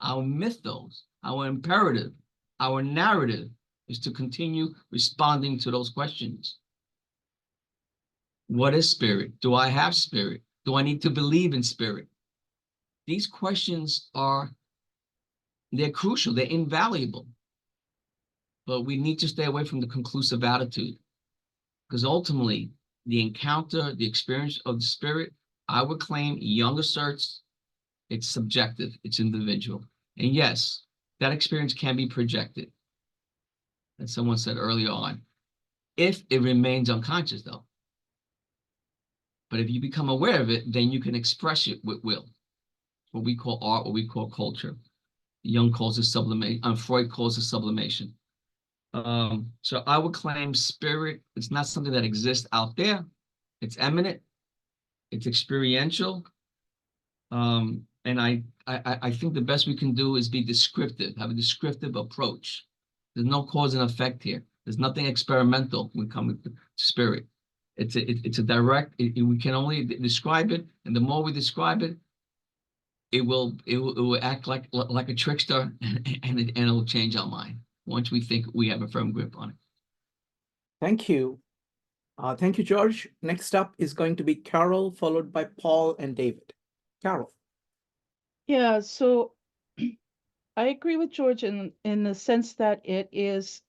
Speaker 3: our imperative, our narrative is to continue responding to those questions. What is spirit? Do I have spirit? Do I need to believe in spirit? These questions they're crucial, they're invaluable. But we need to stay away from the conclusive attitude, because ultimately, the encounter, the experience of the spirit, I would claim, Jung asserts, it's subjective, it's individual. And yes, that experience can be projected, as someone said early on, if it remains unconscious, though. But if you become aware of it, then you can express it with will. What we call art, what we call culture. Jung calls it sublimation, Freud calls it sublimation. So I would claim spirit, it's not something that exists out there. It's eminent, it's experiential. And I think the best we can do is be descriptive, have a descriptive approach. There's no cause and effect here. There's nothing experimental when coming to spirit. It's a direct, we can only describe it, and the more we describe it, it will act like a trickster, and it will change our mind once we think we have a firm grip on it.
Speaker 1: Thank you. Thank you, George. Next up is going to be Carol, followed by Paul and David. Carol.
Speaker 5: Yeah, so I agree with George in the sense that it is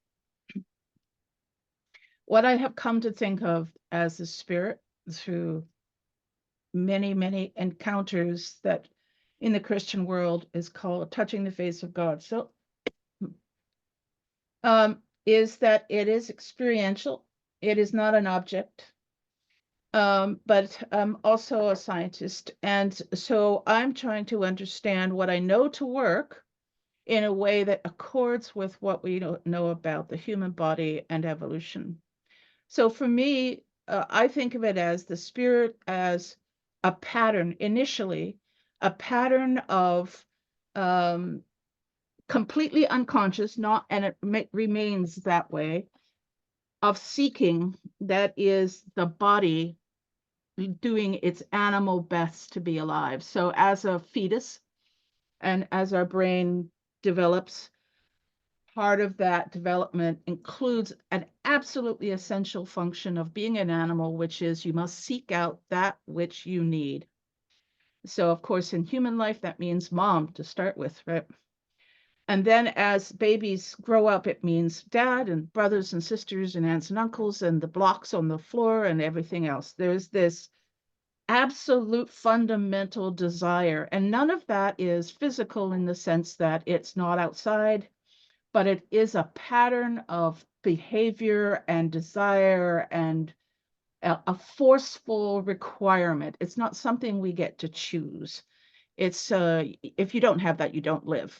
Speaker 5: what I have come to think of as the spirit through many, many encounters that in the Christian world is called touching the face of God. So is that it is experiential. It is not an object. But I'm also a scientist. And so I'm trying to understand what I know to work in a way that accords with what we know about the human body and evolution. So for me, I think of it as the spirit as a pattern, initially, a pattern of completely unconscious, and it remains that way, of seeking, that is the body doing its animal best to be alive. So as a fetus and as our brain develops, part of that development includes an absolutely essential function of being an animal, which is you must seek out that which you need. So of course, in human life, that means mom to start with, right? And then as babies grow up, it means dad and brothers and sisters and aunts and uncles and the blocks on the floor and everything else. There's this absolute fundamental desire. And none of that is physical in the sense that it's not outside, but it is a pattern of behavior and desire and a forceful requirement. It's not something we get to choose. It's if you don't have that, you don't live.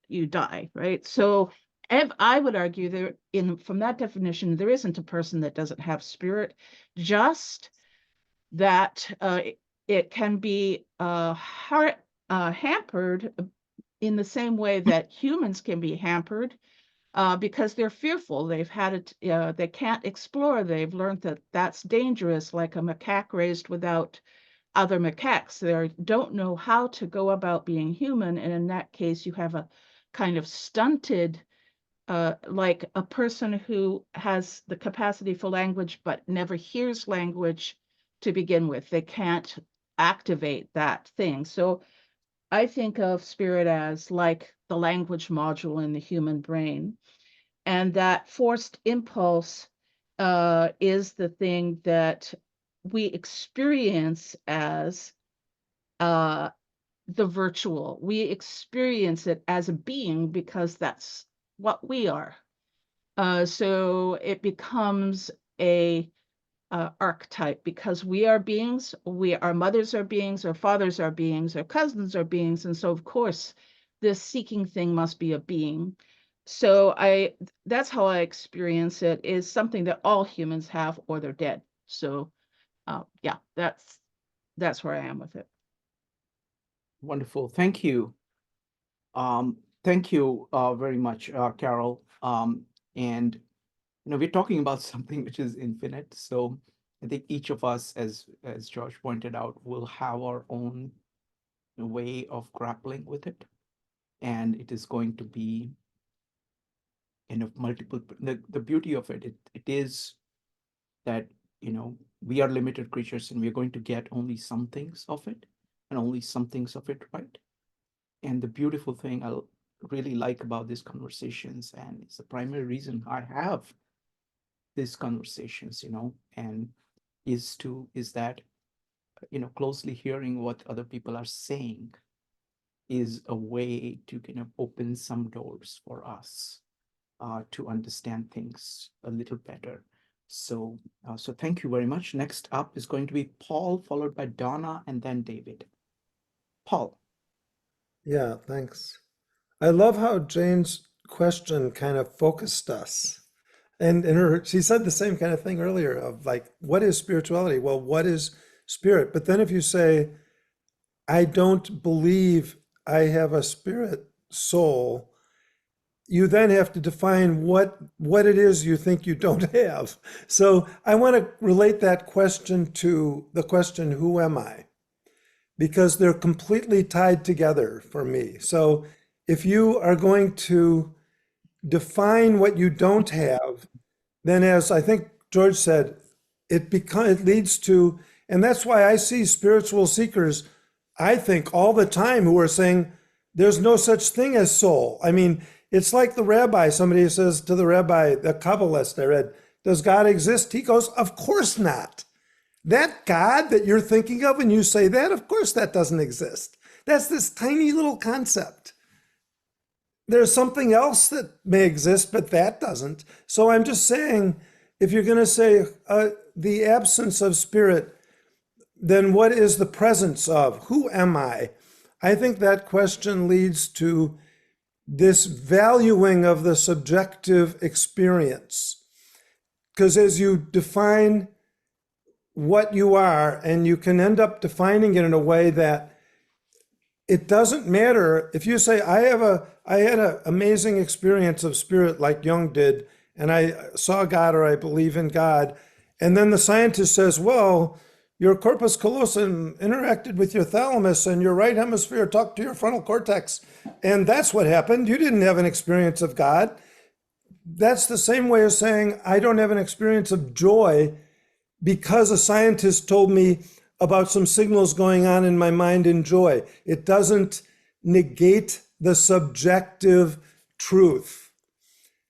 Speaker 5: You die, right? So I would argue there, from that definition, there isn't a person that doesn't have spirit, just that it can be hampered in the same way that humans can be hampered because they're fearful. They've had it, they can't explore. They've learned that that's dangerous, like a macaque raised without other macaques. They don't know how to go about being human. And in that case, you have a kind of stunted, like a person who has the capacity for language, but never hears language to begin with. They can't activate that thing. So I think of spirit as like the language module in the human brain. And that forced impulse is the thing that we experience as the virtual. We experience it as a being because that's what we are. So it becomes a archetype because we are beings, our mothers are beings, our fathers are beings, our cousins are beings. And so of course, this seeking thing must be a being. So that's how I experience it, is something that all humans have or they're dead. So yeah, that's where I am with it.
Speaker 1: Wonderful. Thank you. Thank you very much, Carol. And we're talking about something which is infinite. So I think each of us, as George pointed out, will have our own way of grappling with it, and it is going to be multiple. The beauty of it is that we are limited creatures and we're going to get only some things of it and only some things of it right. And the beautiful thing I really like about these conversations, and it's the primary reason I have these conversations, and is that, closely hearing what other people are saying is a way to kind of open some doors for us to understand things a little better. So, so thank you very much. Next up is going to be Paul, followed by Donna, and then David. Paul.
Speaker 12: Yeah, thanks. I love how Jane's question kind of focused us. And she said the same kind of thing earlier of like, what is spirituality? Well, what is spirit? But then if you say, I don't believe I have a spirit soul, you then have to define what it is you think you don't have. So I want to relate that question to the question, who am I? Because they're completely tied together for me. So if you are going to define what you don't have, then as I think George said, it leads to, and that's why I see spiritual seekers, I think all the time, who are saying there's no such thing as soul. I mean, it's like the rabbi, somebody says to the rabbi, the Kabbalist I read, does God exist? He goes, of course not. That God that you're thinking of when you say that, of course that doesn't exist. That's this tiny little concept. There's something else that may exist, but that doesn't. So I'm just saying, if you're going to say the absence of spirit, then what is the presence of? Who am I? I think that question leads to this valuing of the subjective experience. Because as you define what you are, and you can end up defining it in a way that it doesn't matter if you say, I had an amazing experience of spirit like Jung did, and I saw God, or I believe in God. And then the scientist says, well, your corpus callosum interacted with your thalamus and your right hemisphere talked to your frontal cortex. And that's what happened. You didn't have an experience of God. That's the same way as saying, I don't have an experience of joy because a scientist told me about some signals going on in my mind in joy. It doesn't negate the subjective truth.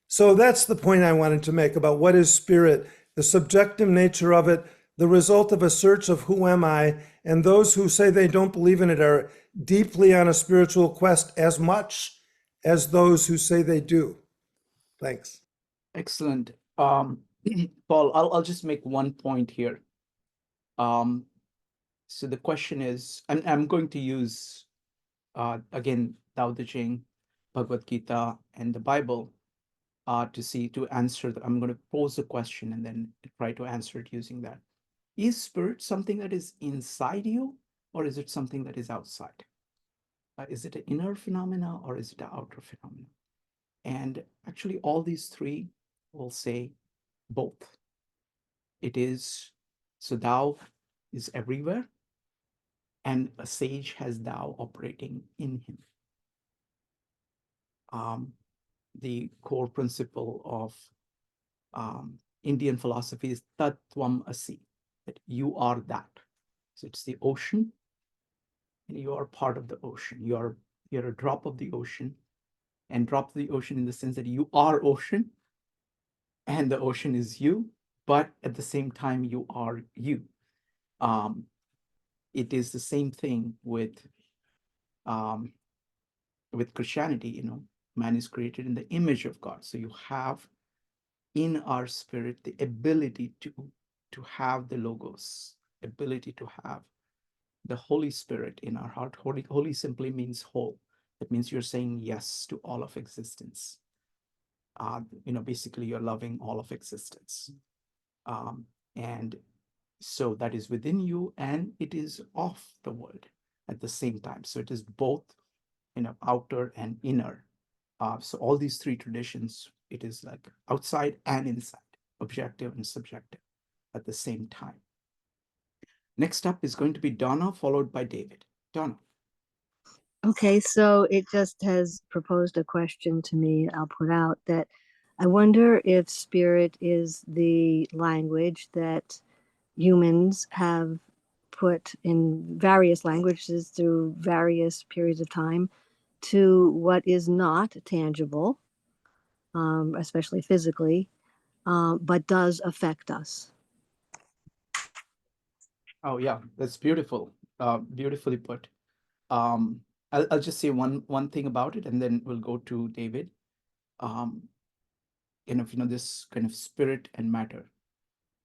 Speaker 12: So that's the point I wanted to make about what is spirit, the subjective nature of it, the result of a search of who am I, and those who say they don't believe in it are deeply on a spiritual quest as much as those who say they do. Thanks.
Speaker 1: Excellent. Paul, I'll just make one point here. So the question is, I'm going to use again Tao Te Ching, Bhagavad Gita, and the Bible to answer. I'm going to pose a question and then try to answer it using that. Is spirit something that is inside you, or is it something that is outside? Is it an inner phenomena, or is it an outer phenomena? And actually, all these three will say both. It is, so Tao is everywhere, and a sage has Tao operating in him. The core principle of Indian philosophy is Tattvam Asi, that you are that. So it's the ocean, and you are part of the ocean. You're a drop of the ocean, and drop of the ocean in the sense that you are ocean, and the ocean is you, but at the same time, you are you. It is the same thing with Christianity. Man is created in the image of God. So you have in our spirit the ability to have the logos, ability to have the Holy Spirit in our heart. Holy simply means whole. That means you're saying yes to all of existence. Basically you're loving all of existence. And so that is within you, and it is of the world at the same time. So it is both, outer and inner. So all these three traditions, it is like outside and inside, objective and subjective at the same time. Next up is going to be Donna, followed by David. Donna.
Speaker 13: Okay, so it just has proposed a question to me. I'll put out that I wonder if spirit is the language that humans have put in various languages through various periods of time to what is not tangible, especially physically, but does affect us.
Speaker 1: Oh yeah, that's beautiful. Beautifully put. Um, I'll just say one thing about it, and then we'll go to David. Um, this kind of spirit and matter,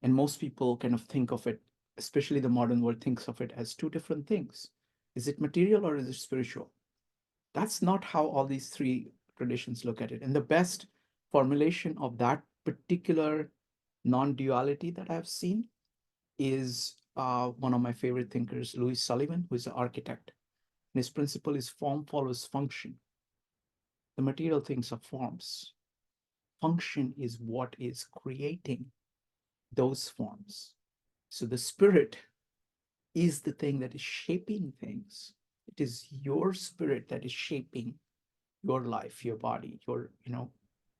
Speaker 1: and most people kind of think of it, especially the modern world thinks of it as two different things. Is it material or is it spiritual? That's not how all these three traditions look at it. And the best formulation of that particular non-duality that I've seen is one of my favorite thinkers, Louis Sullivan, who is an architect. And his principle is form follows function. The material things are forms. Function is what is creating those forms. So the spirit is the thing that is shaping things. It is your spirit that is shaping your life, your body, your,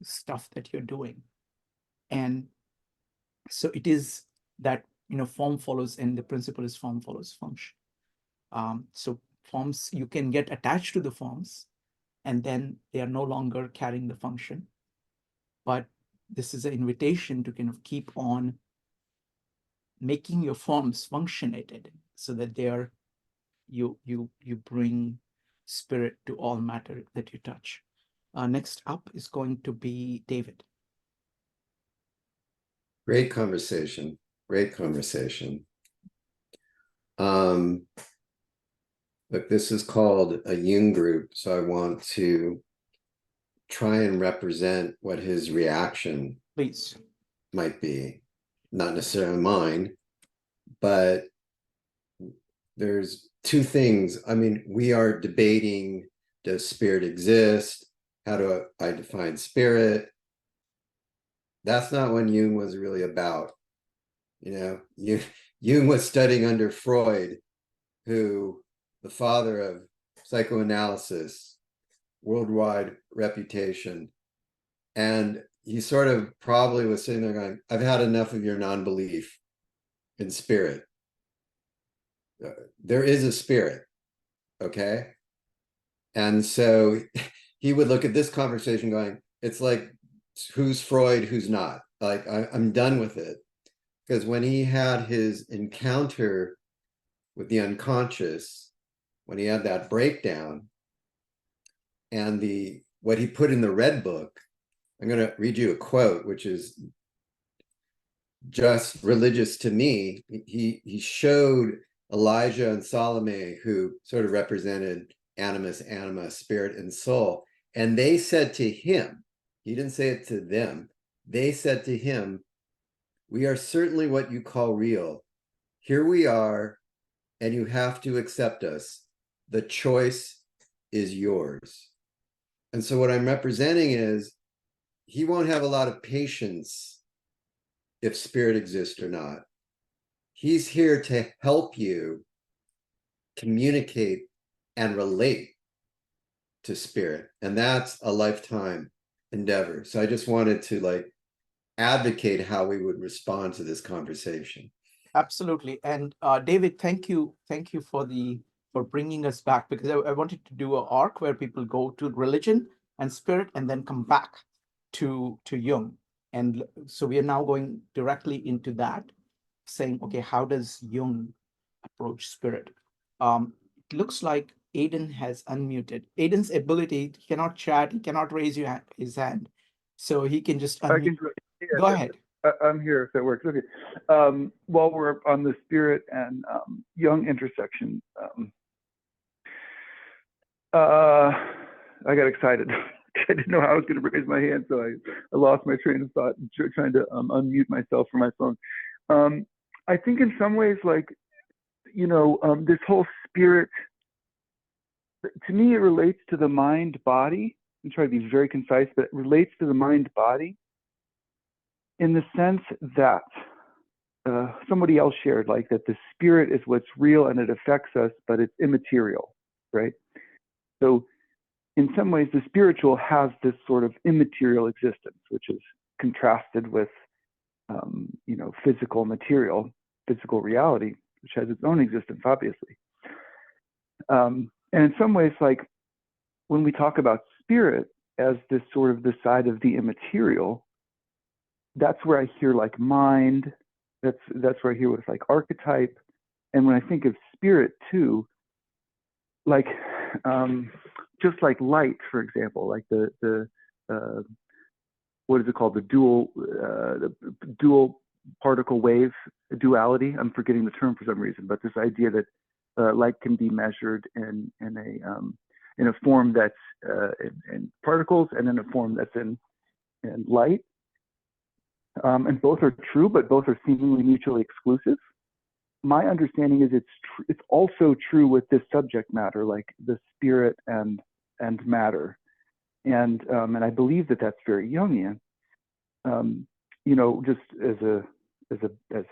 Speaker 1: stuff that you're doing. And so it is that, form follows, and the principle is form follows function. So forms, you can get attached to the forms, and then they are no longer carrying the function. But this is an invitation to kind of keep on making your forms functionated so that they are, you bring spirit to all matter that you touch. Next up is going to be David.
Speaker 2: Great conversation. Great conversation. Look, this is called a Jung group, so I want to try and represent what his reaction
Speaker 1: Please.
Speaker 2: might be. Not necessarily mine, but there's two things. I mean, we are debating, does spirit exist? How do I define spirit? That's not what Jung was really about. Jung was studying under Freud, who, the father of psychoanalysis, worldwide reputation. And he sort of probably was sitting there going, I've had enough of your non-belief in spirit. There is a spirit, okay? And so he would look at this conversation going, it's like, who's Freud, who's not? Like, I'm done with it. Because when he had his encounter with the unconscious, when he had that breakdown, and what he put in the red book, I'm going to read you a quote, which is just religious to me. He showed Elijah and Salome, who sort of represented animus, anima, spirit, and soul. And they said to him, he didn't say it to them, they said to him, we are certainly what you call real. Here we are, and you have to accept us. The choice is yours. And so what I'm representing is he won't have a lot of patience if spirit exists or not. He's here to help you communicate and relate to spirit. And that's a lifetime endeavor. So I just wanted to advocate how we would respond to this conversation.
Speaker 1: Absolutely. And David, thank you for bringing us back, because I wanted to do an arc where people go to religion and spirit and then come back to Jung. And so we are now going directly into that, saying, okay, how does Jung approach spirit? It looks like Aiden has unmuted. Aiden's ability, he cannot chat, he cannot raise his hand. So he can just unmute. Go ahead.
Speaker 9: I'm here if that works. Okay. While we're on the spirit and Jung intersection, I got excited. I didn't know how I was going to raise my hand, so I lost my train of thought trying to unmute myself from my phone. I think in some ways, this whole spirit, to me, it relates to the mind-body. I'm trying to be very concise, but it relates to the mind-body in the sense that somebody else shared, that the spirit is what's real and it affects us, but it's immaterial, right? So in some ways, the spiritual has this sort of immaterial existence, which is contrasted with, physical material. physical reality, which has its own existence, obviously. And in some ways, like when we talk about spirit as this sort of the side of the immaterial, that's where I hear like mind. That's where I hear with like archetype. And when I think of spirit too, like just like light, for example, like the what is it called? The dual particle wave duality. I'm forgetting the term for some reason, but this idea that light can be measured in a form that's in particles and in a form that's in light. And both are true, but both are seemingly mutually exclusive. My understanding is it's also true with this subject matter, like the spirit and matter, and I believe that that's very Jungian. You know, just as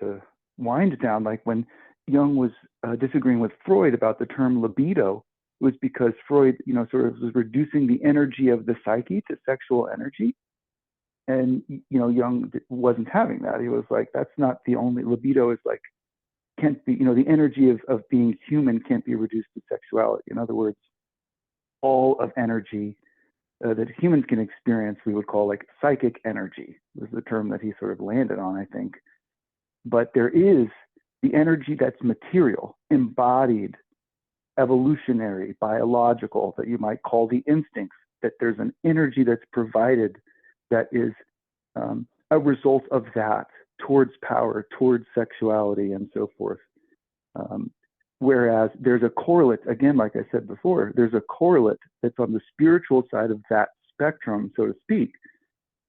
Speaker 9: a wind down, like when Jung was disagreeing with Freud about the term libido, it was because Freud, you know, sort of was reducing the energy of the psyche to sexual energy. And, you know, Jung wasn't having that. He was like, that's not the only, libido is like, can't be, you know, the energy of being human can't be reduced to sexuality. In other words, all of energy that humans can experience, we would call like psychic energy, was the term that he sort of landed on, I think. But there is the energy that's material, embodied, evolutionary, biological, that you might call the instincts, that there's an energy that's provided that is a result of that towards power, towards sexuality, and so forth. Whereas there's a correlate, again, like I said before, there's a correlate that's on the spiritual side of that spectrum, so to speak,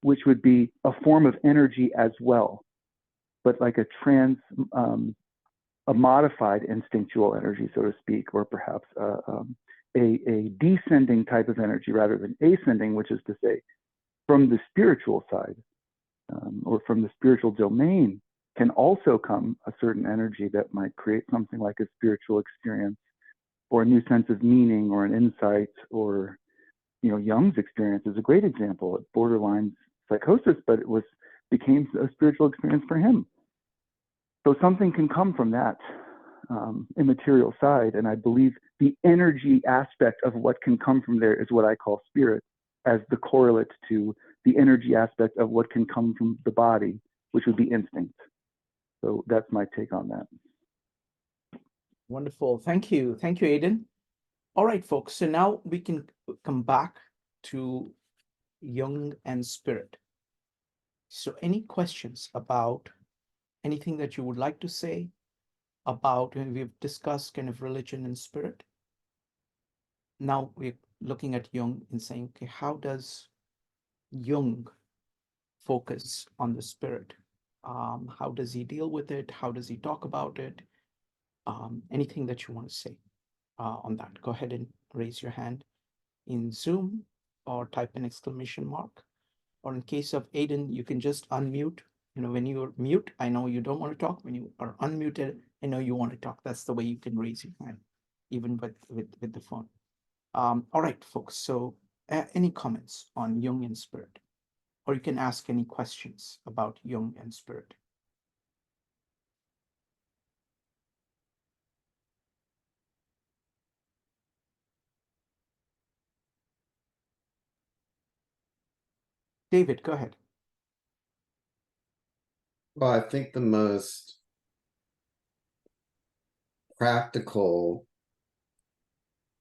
Speaker 9: which would be a form of energy as well, but like a modified instinctual energy, so to speak, or perhaps a descending type of energy rather than ascending, which is to say, from the spiritual side or from the spiritual domain can also come a certain energy that might create something like a spiritual experience or a new sense of meaning or an insight, or, you know, Jung's experience is a great example of borderline psychosis, but it became a spiritual experience for him. So something can come from that immaterial side. And I believe the energy aspect of what can come from there is what I call spirit, as the correlate to the energy aspect of what can come from the body, which would be instinct. So that's my take on that.
Speaker 1: Wonderful. Thank you. Thank you, Aidan. All right, folks. So now we can come back to Jung and spirit. So any questions about anything that you would like to say about, when we've discussed kind of religion and spirit? Now we're looking at Jung and saying, okay, how does Jung focus on the spirit? How does he deal with it? How does he talk about it? Anything that you want to say on that? Go ahead and raise your hand in Zoom or type an exclamation mark. Or in case of Aidan, you can just unmute. You know, when you're mute, I know you don't want to talk. When you are unmuted, I know you want to talk. That's the way you can raise your hand, even with the phone. All right, folks. So any comments on Jung and spirit? Or you can ask any questions about Jung and spirit. David, go ahead.
Speaker 2: Well, I think the most practical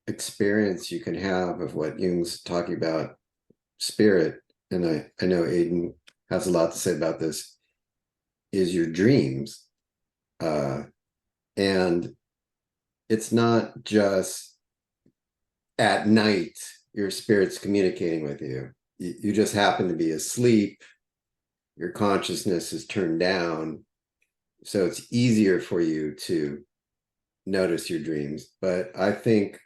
Speaker 2: experience you can have of what Jung's talking about spirit, and I know Aidan has a lot to say about this, is your dreams. And it's not just at night your spirit's communicating with you. You just happen to be asleep, your consciousness is turned down, so it's easier for you to notice your dreams. But I think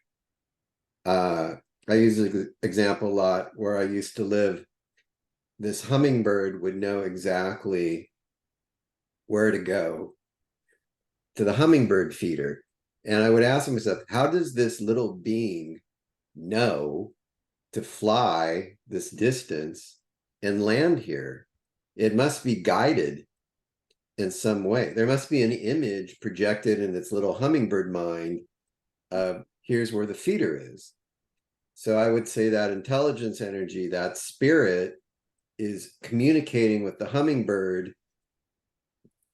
Speaker 2: I use the example a lot where I used to live. This hummingbird would know exactly where to go to the hummingbird feeder. And I would ask myself, how does this little being know to fly this distance and land here? It must be guided. in some way. There must be an image projected in its little hummingbird mind of here's where the feeder is. So I would say that intelligence energy, that spirit, is communicating with the hummingbird,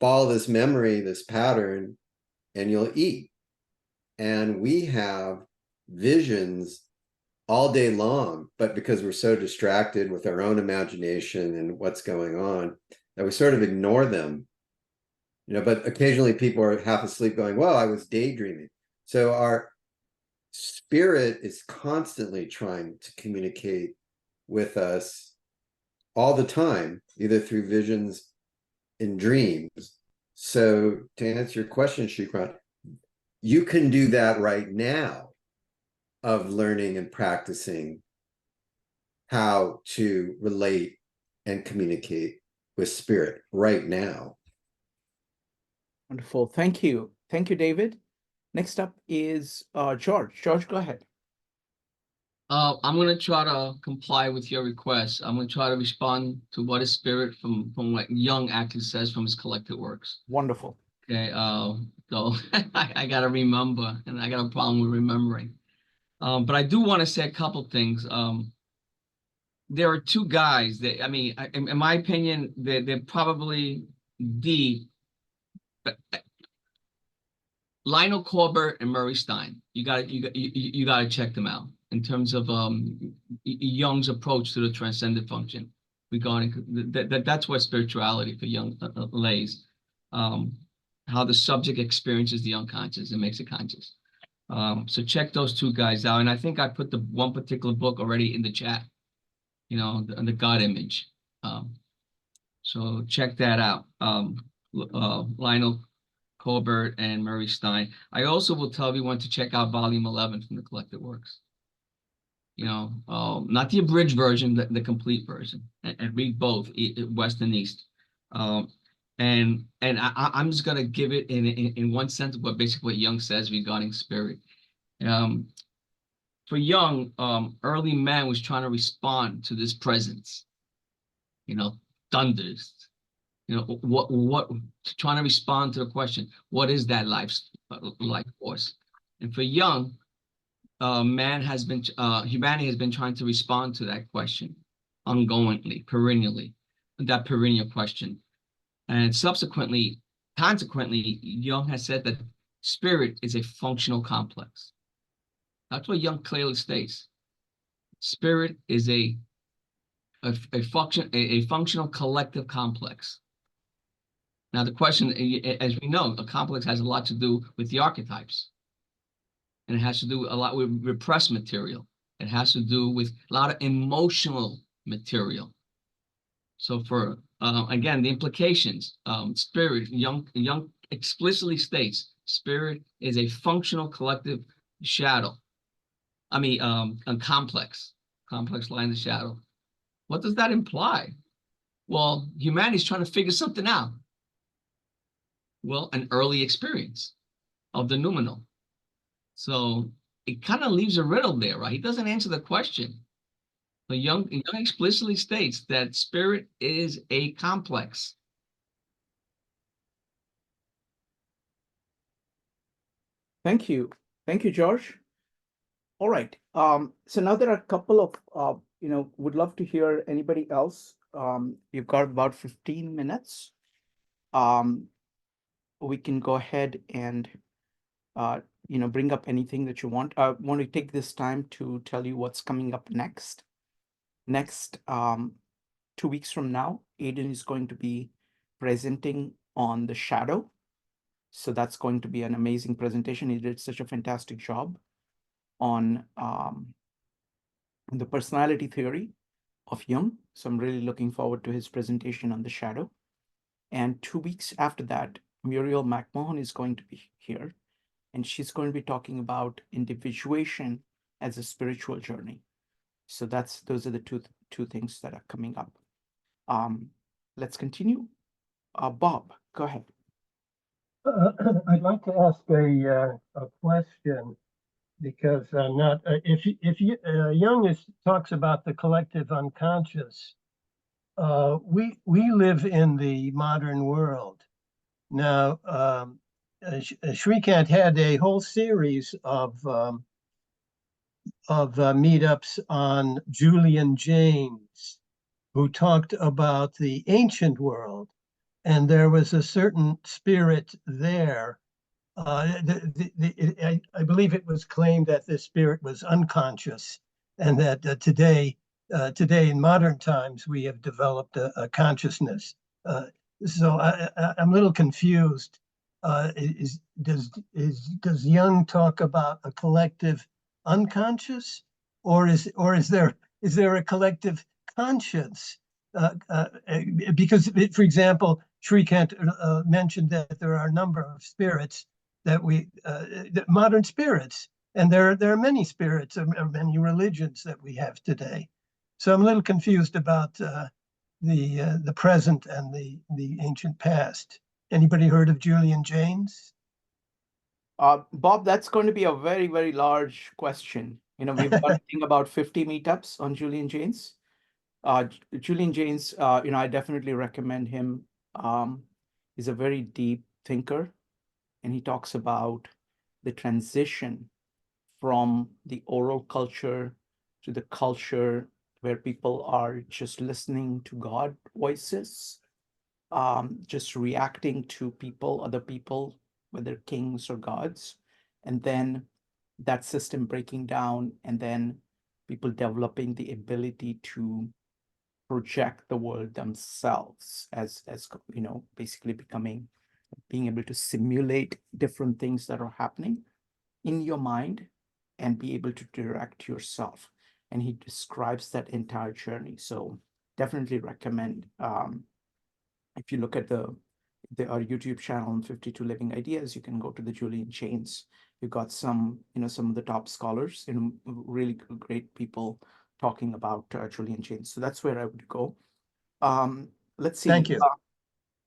Speaker 2: follow this memory, this pattern, and you'll eat. And we have visions all day long, but because we're so distracted with our own imagination and what's going on, that we sort of ignore them. You know, but occasionally people are half asleep going, well, I was daydreaming. So our spirit is constantly trying to communicate with us all the time, either through visions and dreams. So to answer your question, Shukran, you can do that right now of learning and practicing how to relate and communicate with spirit right now.
Speaker 1: Wonderful. Thank you. Thank you, David. Next up is George. George, go ahead.
Speaker 3: I'm going to try to comply with your request. I'm going to try to respond to what is spirit from what Jung actually says from his collected works.
Speaker 1: Wonderful.
Speaker 3: Okay, so I got to remember, and I got a problem with remembering. But I do want to say a couple things. There are two guys that, I mean, in my opinion, they're probably Lionel Corbett and Murray Stein. You got to check them out in terms of Jung's approach to the transcendent function regarding that's where spirituality for Jung lays. How the subject experiences the unconscious and makes it conscious. So check those two guys out. And I think I put the one particular book already in the chat, you know, the God image. So check that out. Lionel Corbett and Murray Stein. I also will tell everyone to check out volume 11 from the collected works. You know, not the abridged version, the complete version, and read both, West and East. And I'm just gonna give it in one sentence, but basically what Jung says regarding spirit. For Jung, early man was trying to respond to this presence. You know, thunders. You know, what trying to respond to the question, what is that life force? And for Jung, humanity has been trying to respond to that question ongoingly, perennially, that perennial question. And consequently, Jung has said that spirit is a functional complex. That's what Jung clearly states. Spirit is a functional collective complex. Now, the question, as we know, a complex has a lot to do with the archetypes. And it has to do a lot with repressed material. It has to do with a lot of emotional material. So for, again, the implications, spirit, Jung explicitly states, spirit is a functional collective shadow. I mean, a complex lie in the shadow. What does that imply? Well, humanity's trying to figure something out. Well, an early experience of the noumenal. So it kind of leaves a riddle there, right? He doesn't answer the question. But Jung explicitly states that spirit is a complex.
Speaker 1: Thank you. Thank you, George. All right. So now there are a couple of, would love to hear anybody else. You've got about 15 minutes. We can go ahead and, bring up anything that you want. I want to take this time to tell you what's coming up next. Next, 2 weeks from now, Aiden is going to be presenting on the shadow. So that's going to be an amazing presentation. He did such a fantastic job on the personality theory of Jung. So I'm really looking forward to his presentation on the shadow. And 2 weeks after that, Muriel McMahon is going to be here, and she's going to be talking about individuation as a spiritual journey. So those are the two things that are coming up. Let's continue. Bob, go ahead.
Speaker 10: I'd like to ask a question, because I'm not. Jung talks about the collective unconscious. We live in the modern world, Now, Shrikant had a whole series of meetups on Julian Jaynes, who talked about the ancient world, and there was a certain spirit there. I believe it was claimed that this spirit was unconscious, and that today in modern times we have developed a consciousness. So I'm a little confused. Does Jung talk about a collective unconscious, or is there a collective conscience? Because, for example, Shrikant mentioned that there are a number of spirits that modern spirits, and there are many spirits or many religions that we have today. So I'm a little confused about the present and the ancient past. Anybody heard of Julian Jaynes?
Speaker 1: Bob, that's going to be a very, very large question. We've done, I think, about 50 meetups on Julian Jaynes. Julian Jaynes, I definitely recommend him. He's a very deep thinker, and he talks about the transition from the oral culture to the culture where people are just listening to God voices, just reacting to other people, whether kings or gods, and then that system breaking down, and then people developing the ability to project the world themselves as basically being able to simulate different things that are happening in your mind and be able to direct yourself. And he describes that entire journey. So definitely recommend, if you look at our YouTube channel on 52 Living Ideas, you can go to the Julian Jaynes. You've got some of the top scholars, really great people talking about Julian Jaynes. So that's where I would go. Let's see.
Speaker 10: Thank you.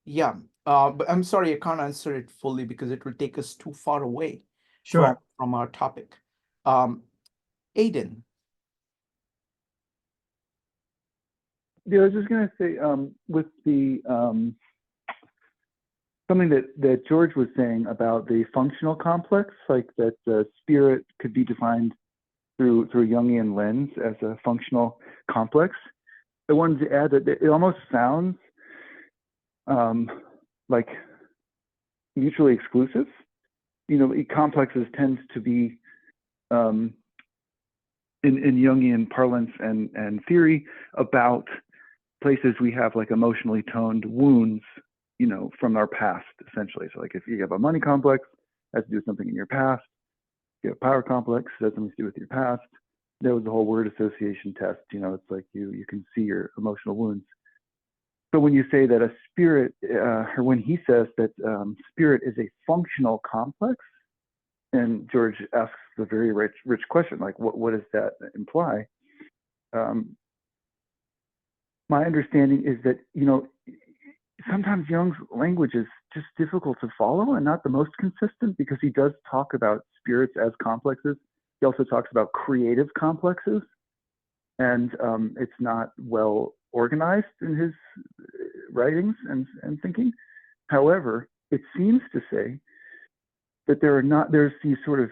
Speaker 1: Yeah, but I'm sorry, I can't answer it fully because it will take us too far away
Speaker 10: Sure.
Speaker 1: from our topic. Aiden.
Speaker 9: Yeah, I was just gonna say, with the something that George was saying about the functional complex, like that the spirit could be defined through Jungian lens as a functional complex. I wanted to add that it almost sounds like mutually exclusive. Complexes tend to be in Jungian parlance and theory about places we have like emotionally toned wounds, from our past, essentially. So like if you have a money complex, it has to do with something in your past. If you have a power complex, it has something to do with your past. That was the whole word association test. It's like you can see your emotional wounds. So when you say that a spirit, or when he says that spirit is a functional complex, and George asks the very rich question, like what does that imply? My understanding is that, sometimes Jung's language is just difficult to follow and not the most consistent, because he does talk about spirits as complexes. He also talks about creative complexes, and it's not well organized in his writings and thinking. However, it seems to say that there's these sort of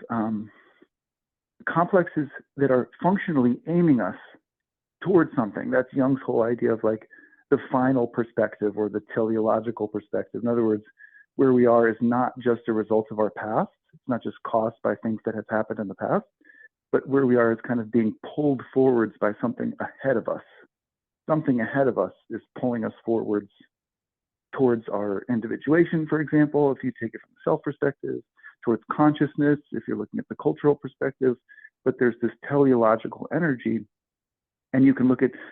Speaker 9: complexes that are functionally aiming us towards something. That's Jung's whole idea of like the final perspective or the teleological perspective. In other words, where we are is not just a result of our past. It's not just caused by things that have happened in the past, but where we are is kind of being pulled forwards by something ahead of us. Something ahead of us is pulling us forwards towards our individuation, for example, if you take it from the self perspective, towards consciousness, if you're looking at the cultural perspective. But there's this teleological energy, and you can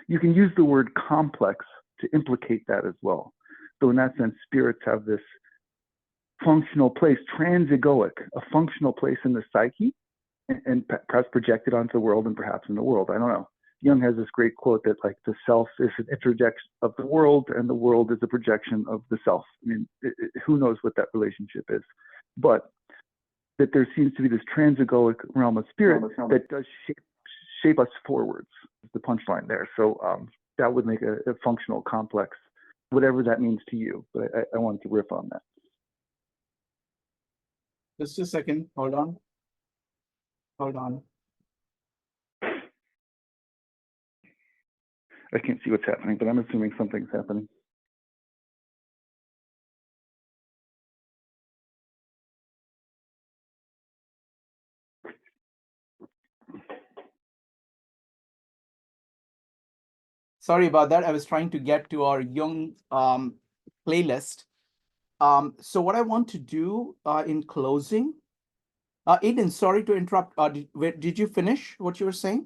Speaker 9: use the word complex to implicate that as well. So in that sense, spirits have this functional place, transegoic, a functional place in the psyche, and perhaps projected onto the world and perhaps in the world. I don't know. Jung has this great quote that like the self is an introjection of the world and the world is a projection of the self. I mean, who knows what that relationship is, but that there seems to be this transegoic realm of spirit that does shape us forwards. The punchline there. So that would make a functional complex, whatever that means to you. But I wanted to riff on that.
Speaker 1: Just a second. Hold on. Hold on.
Speaker 9: I can't see what's happening, but I'm assuming something's happening.
Speaker 1: Sorry about that. I was trying to get to our Jung playlist. So what I want to do in closing, Aiden, sorry to interrupt. Did you finish what you were saying?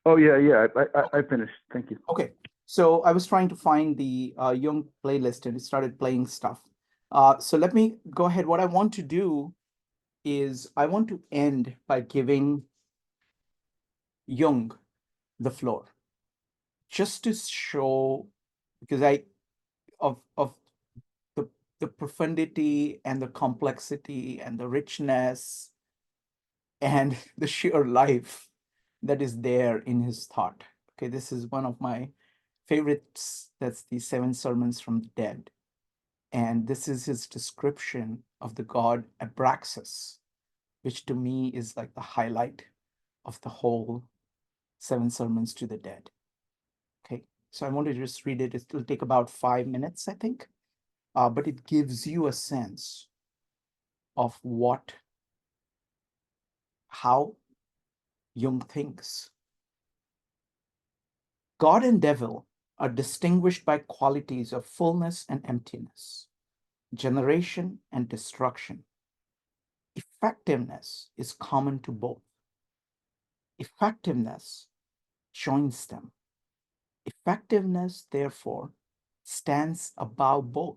Speaker 9: Oh yeah, I finished. Thank you.
Speaker 1: Okay. So I was trying to find the Jung playlist and it started playing stuff. So let me go ahead. What I want to do is I want to end by giving Jung the floor, just to show, because of the profundity and the complexity and the richness and the sheer life that is there in his thought. Okay, this is one of my favorites. That's the Seven Sermons from the Dead. And this is his description of the god Abraxas, which to me is like the highlight of the whole Seven Sermons to the Dead. Okay, so I want to just read it. It'll take about 5 minutes, I think. But it gives you a sense of how Jung thinks. God and devil are distinguished by qualities of fullness and emptiness, generation and destruction. Effectiveness is common to both. Effectiveness joins them. Effectiveness, therefore, stands above both.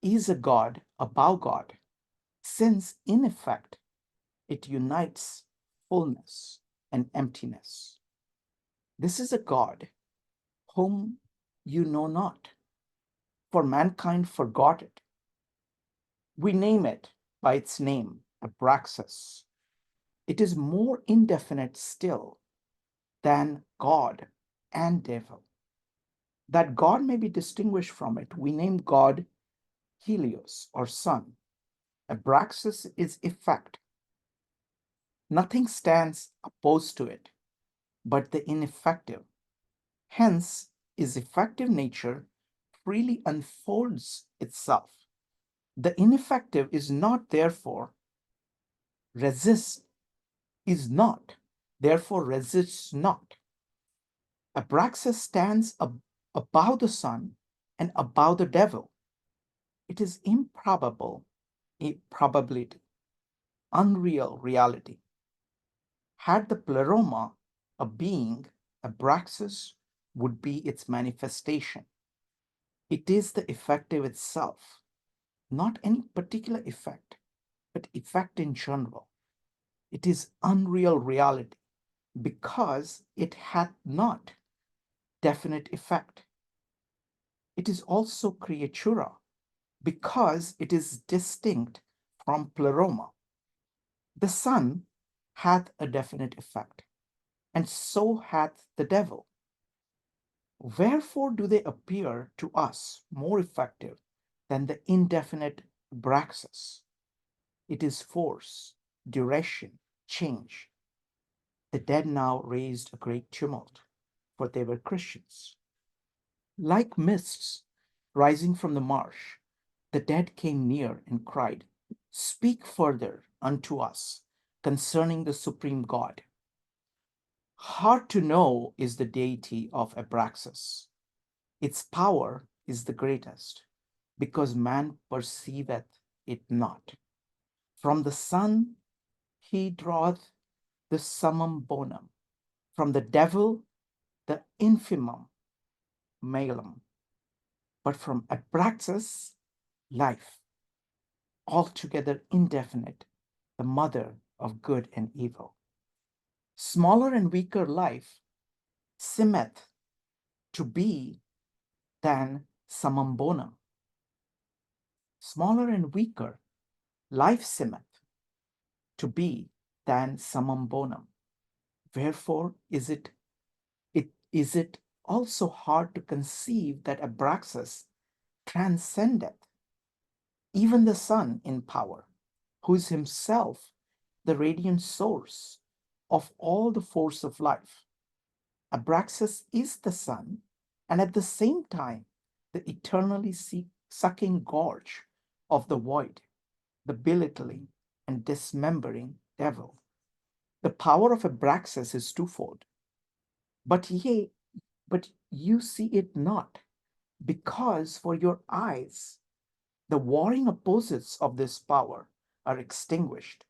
Speaker 1: Is a God above God, since in effect it unites fullness and emptiness. This is a God whom you know not, for mankind forgot it. We name it by its name, Abraxas. It is more indefinite still than God and devil. That God may be distinguished from it, we name God Helios or sun. Abraxas is effect. Nothing stands opposed to it but the ineffective. Hence, is effective nature freely unfolds itself. The ineffective is not, therefore, resists not. Abraxas stands above the sun and above the devil. It is improbable, a probability, unreal reality. Had the pleroma a being, Abraxas would be its manifestation. It is the effective itself, not any particular effect, but effect in general. It is unreal reality because it hath not definite effect. It is also creatura because it is distinct from pleroma. The sun hath a definite effect, and so hath the devil. Wherefore do they appear to us more effective than the indefinite Abraxas? It is force, duration, change. The dead now raised a great tumult, for they were Christians. Like mists rising from the marsh, the dead came near and cried, "Speak further unto us concerning the supreme God." Hard to know is the deity of Abraxas. Its power is the greatest, because man perceiveth it not. From the sun he draweth the summum bonum, from the devil the infimum malum, but from Abraxas life, altogether indefinite, the mother of good and evil. Smaller and weaker life seemeth to be than summum bonum. Smaller and weaker life seemeth to be than summum bonum. Wherefore is it also hard to conceive that Abraxas transcendeth even the sun in power, who is himself the radiant source of all the force of life. Abraxas is the sun, and at the same time, the eternally sucking gorge of the void, the belittling and dismembering devil. The power of Abraxas is twofold. But you see it not, because for your eyes the warring opposites of this power are extinguished.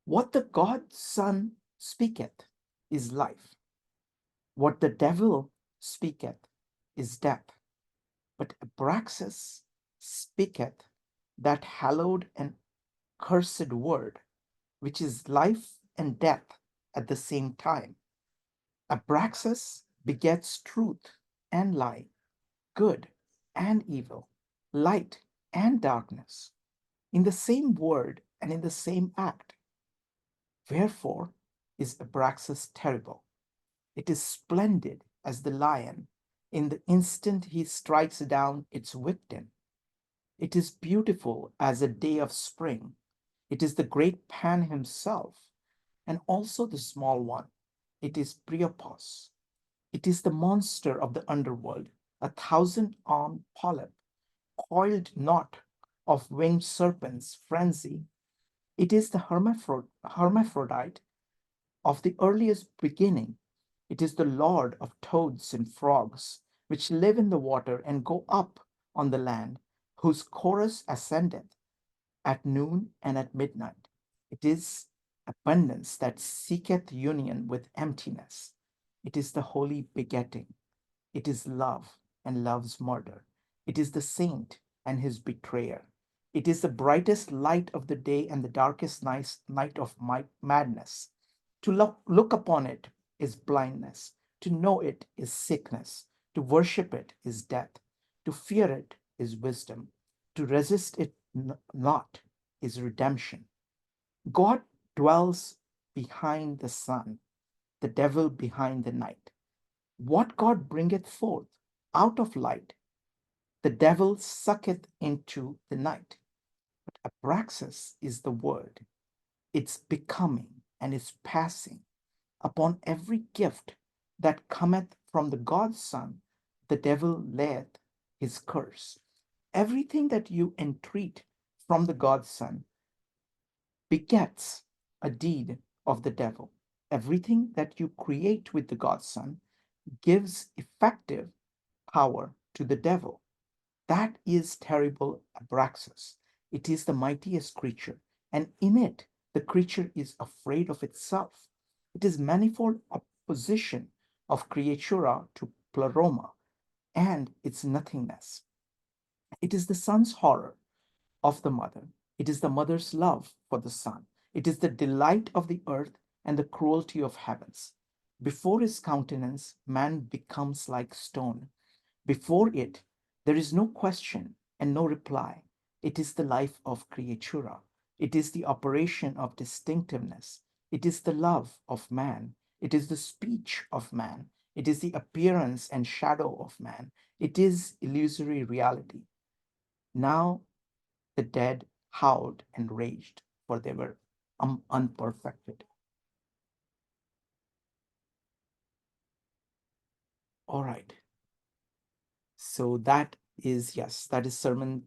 Speaker 1: What the God Son speaketh is life. What the devil speaketh is death. But Abraxas speaketh that hallowed and cursed word, which is life and death at the same time. Abraxas begets truth and lie, good and evil, light and darkness, in the same word and in the same act. Wherefore is Abraxas terrible? It is splendid as the lion in the instant he strikes down its victim. It is beautiful as a day of spring. It is the great Pan himself, and also the small one. It is Priapos. It is the monster of the underworld, a thousand-armed polyp, coiled knot of winged serpents, frenzy. It is the hermaphrodite of the earliest beginning. It is the lord of toads and frogs, which live in the water and go up on the land, whose chorus ascendeth at noon and at midnight. It is abundance that seeketh union with emptiness. It is the holy begetting. It is love and love's murder. It is the saint and his betrayer. It is the brightest light of the day and the darkest night of madness. To look upon it is blindness. To know it is sickness. To worship it is death. To fear it is wisdom. To resist it not is redemption. God dwells behind the sun, the devil behind the night. What God bringeth forth out of light, the devil sucketh into the night. But Abraxas is the word, its becoming and its passing. Upon every gift that cometh from the God's Son, the devil layeth his curse. Everything that you entreat from the God's Son begets a deed of the devil. Everything that you create with the God's Son gives effective power to the devil. That is terrible Abraxas. It is the mightiest creature, and in it the creature is afraid of itself. It is manifold opposition of creatura to pleroma and its nothingness. It is the son's horror of the mother. It is the mother's love for the son. It is the delight of the earth and the cruelty of heavens. Before his countenance, man becomes like stone. Before it, there is no question and no reply. It is the life of creatura. It is the operation of distinctiveness. It is the love of man. It is the speech of man. It is the appearance and shadow of man. It is illusory reality. Now the dead howled and raged, for they were unperfected. All right. So that is, yes, that is sermon,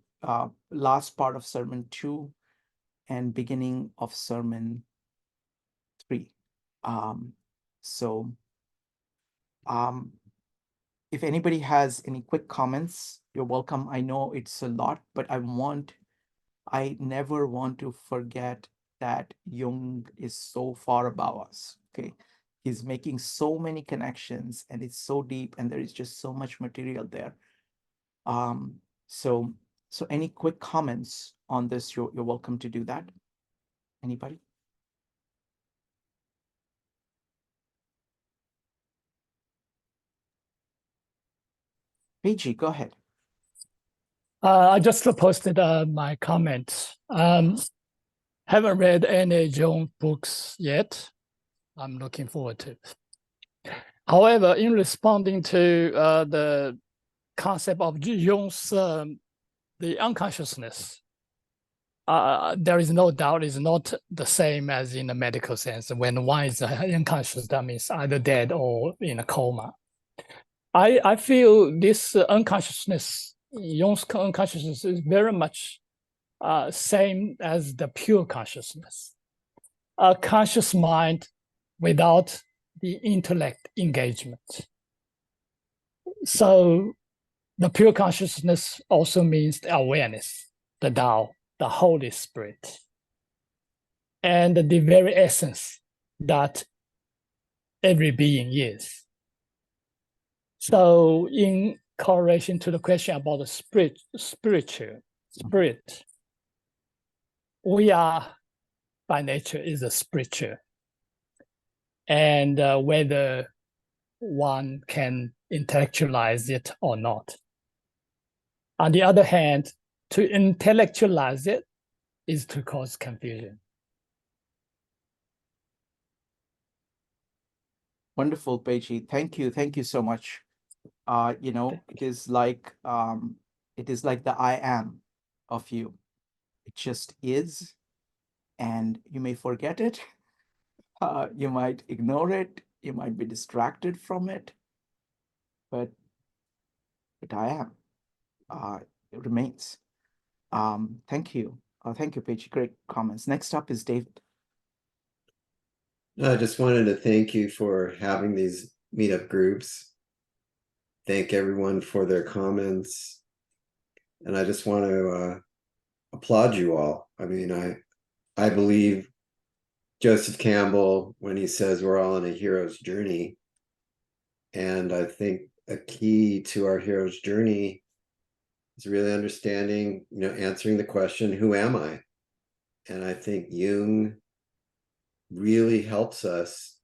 Speaker 1: last part of sermon 2 and beginning of sermon 3. So if anybody has any quick comments, you're welcome. I know it's a lot, but I never want to forget that Jung is so far above us. Okay. He's making so many connections and it's so deep and there is just so much material there. So any quick comments on this, you're welcome to do that. Anybody? Peiji, go ahead.
Speaker 14: I just posted my comments. Haven't read any Jung books yet. I'm looking forward to. However, in responding to the concept of Jung's the unconsciousness, there is no doubt, is not the same as in the medical sense. When one is unconscious, that means either dead or in a coma. I feel this unconsciousness, Jung's unconsciousness, is very much same as the pure consciousness. A conscious mind without the intellect engagement. So the pure consciousness also means the awareness, the Tao, the Holy Spirit, and the very essence that every being is. So in correlation to the question about the spirit, we are by nature is a spiritual. And whether one can intellectualize it or not. On the other hand, to intellectualize it is to cause confusion.
Speaker 1: Wonderful, Peiji. Thank you. Thank you so much. You know, it is like the I am of you. It just is, and you may forget it. You might ignore it. You might be distracted from it, but I am. It remains. Thank you. Thank you, Peiji. Great comments. Next up is David.
Speaker 2: I just wanted to thank you for having these meetup groups. Thank everyone for their comments. And I just want to applaud you all. I mean, I believe Joseph Campbell when he says we're all on a hero's journey. And I think a key to our hero's journey is really understanding, you know, answering the question, who am I? And I think Jung really helps us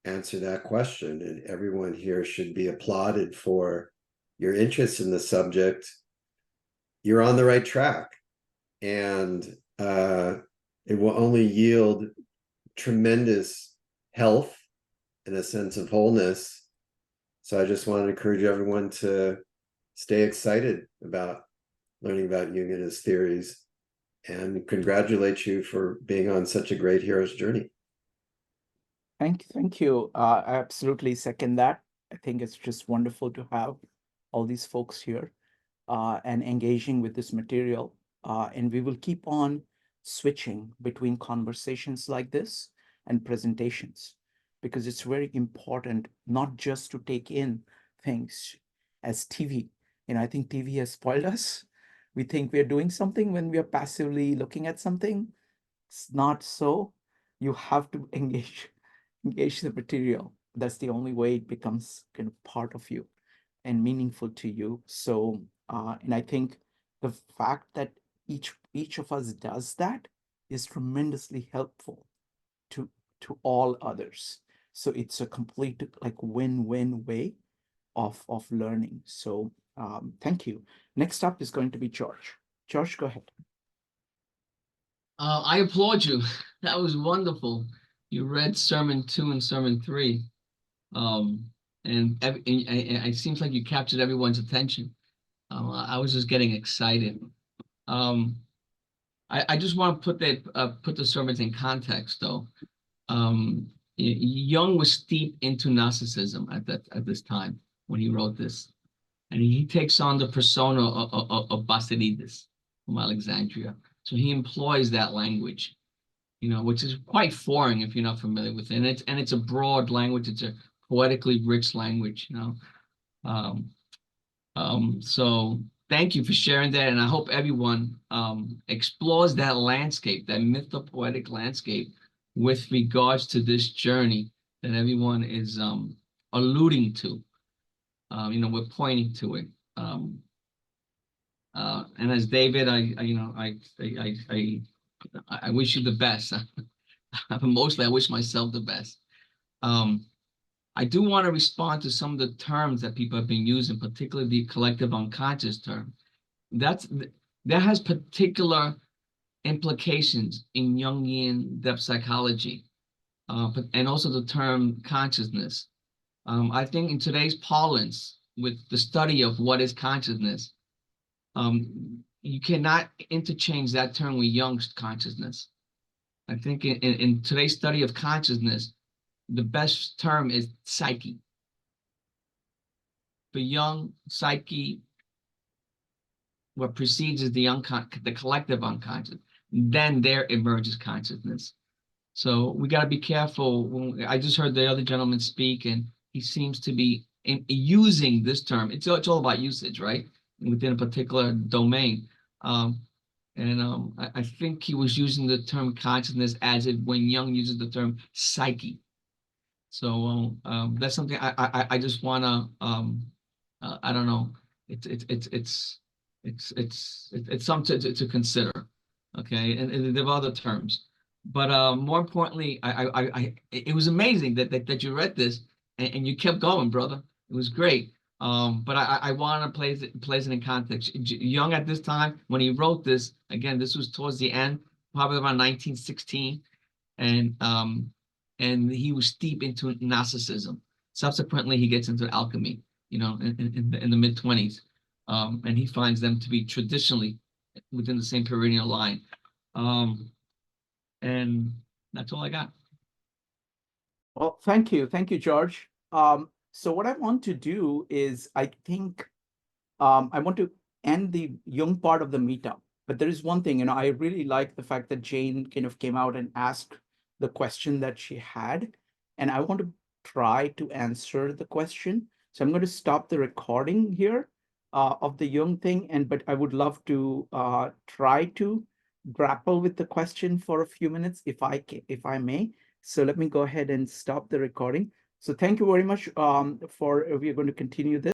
Speaker 2: answer that question. And everyone here should be applauded for your interest in the subject. You're on the right track. And it will only yield tremendous health and a sense of wholeness. So I just want to encourage everyone to stay excited about learning about Jung and his theories, and congratulate you for being on such a great hero's journey.
Speaker 1: Thank you. I absolutely second that. I think it's just wonderful to have all these folks here and engaging with this material. And we will keep on switching between conversations like this and presentations, because it's very important not just to take in things as TV. You know, I think TV has spoiled us. We think we are doing something when we are passively looking at something. It's not so. You have to engage the material. That's the only way it becomes kind of part of you and meaningful to you. So, and I think the fact that each of us does that is tremendously helpful to all others. So it's a complete like win-win way of learning. So thank you. Next up is going to be George. George, go ahead.
Speaker 3: I applaud you. That was wonderful. You read Sermon 2 and Sermon 3. And it seems like you captured everyone's attention. I was just getting excited. I just want to put the sermons in context, though. Jung was steeped into Gnosticism at this time when he wrote this, and he takes on the persona of Basilides from Alexandria. So he employs that language, you know, which is quite foreign if you're not familiar with it. And it's a broad language. It's a poetically rich language, you know. So thank you for sharing that, and I hope everyone explores that landscape, that mythopoetic landscape, with regards to this journey that everyone is alluding to. You know, we're pointing to it. And as David, I wish you the best. Mostly, I wish myself the best. I do want to respond to some of the terms that people have been using, particularly the collective unconscious term. That has particular implications in Jungian depth psychology, and also the term consciousness. I think in today's parlance, with the study of what is consciousness, You cannot interchange that term with Jung's consciousness. I think in today's study of consciousness, the best term is psyche. For Jung, psyche, what precedes is the collective unconscious. Then there emerges consciousness. So we got to be careful. I just heard the other gentleman speak, and he seems to be using this term. It's all about usage, right? Within a particular domain. I think he was using the term consciousness as if when Jung uses the term psyche. So that's something I just want to I don't know. It's something to consider. Okay, and there are other terms, but more importantly, it was amazing that you read this and you kept going, brother. It was great. But I want to place it in context. Jung at this time, when he wrote this, again, this was towards the end, probably around 1916, and he was steep into Gnosticism. Subsequently, he gets into alchemy, in the mid-20s, and he finds them to be traditionally within the same perennial line. And that's all I got.
Speaker 1: Well, thank you, George. So what I want to do is, I think, I want to end the Jung part of the meetup. But there is one thing, I really like the fact that Jane kind of came out and asked the question that she had, and I want to try to answer the question. So I'm going to stop the recording here of the Jung thing, but I would love to try to grapple with the question for a few minutes if I may. So let me go ahead and stop the recording. So thank you very much we're going to continue this.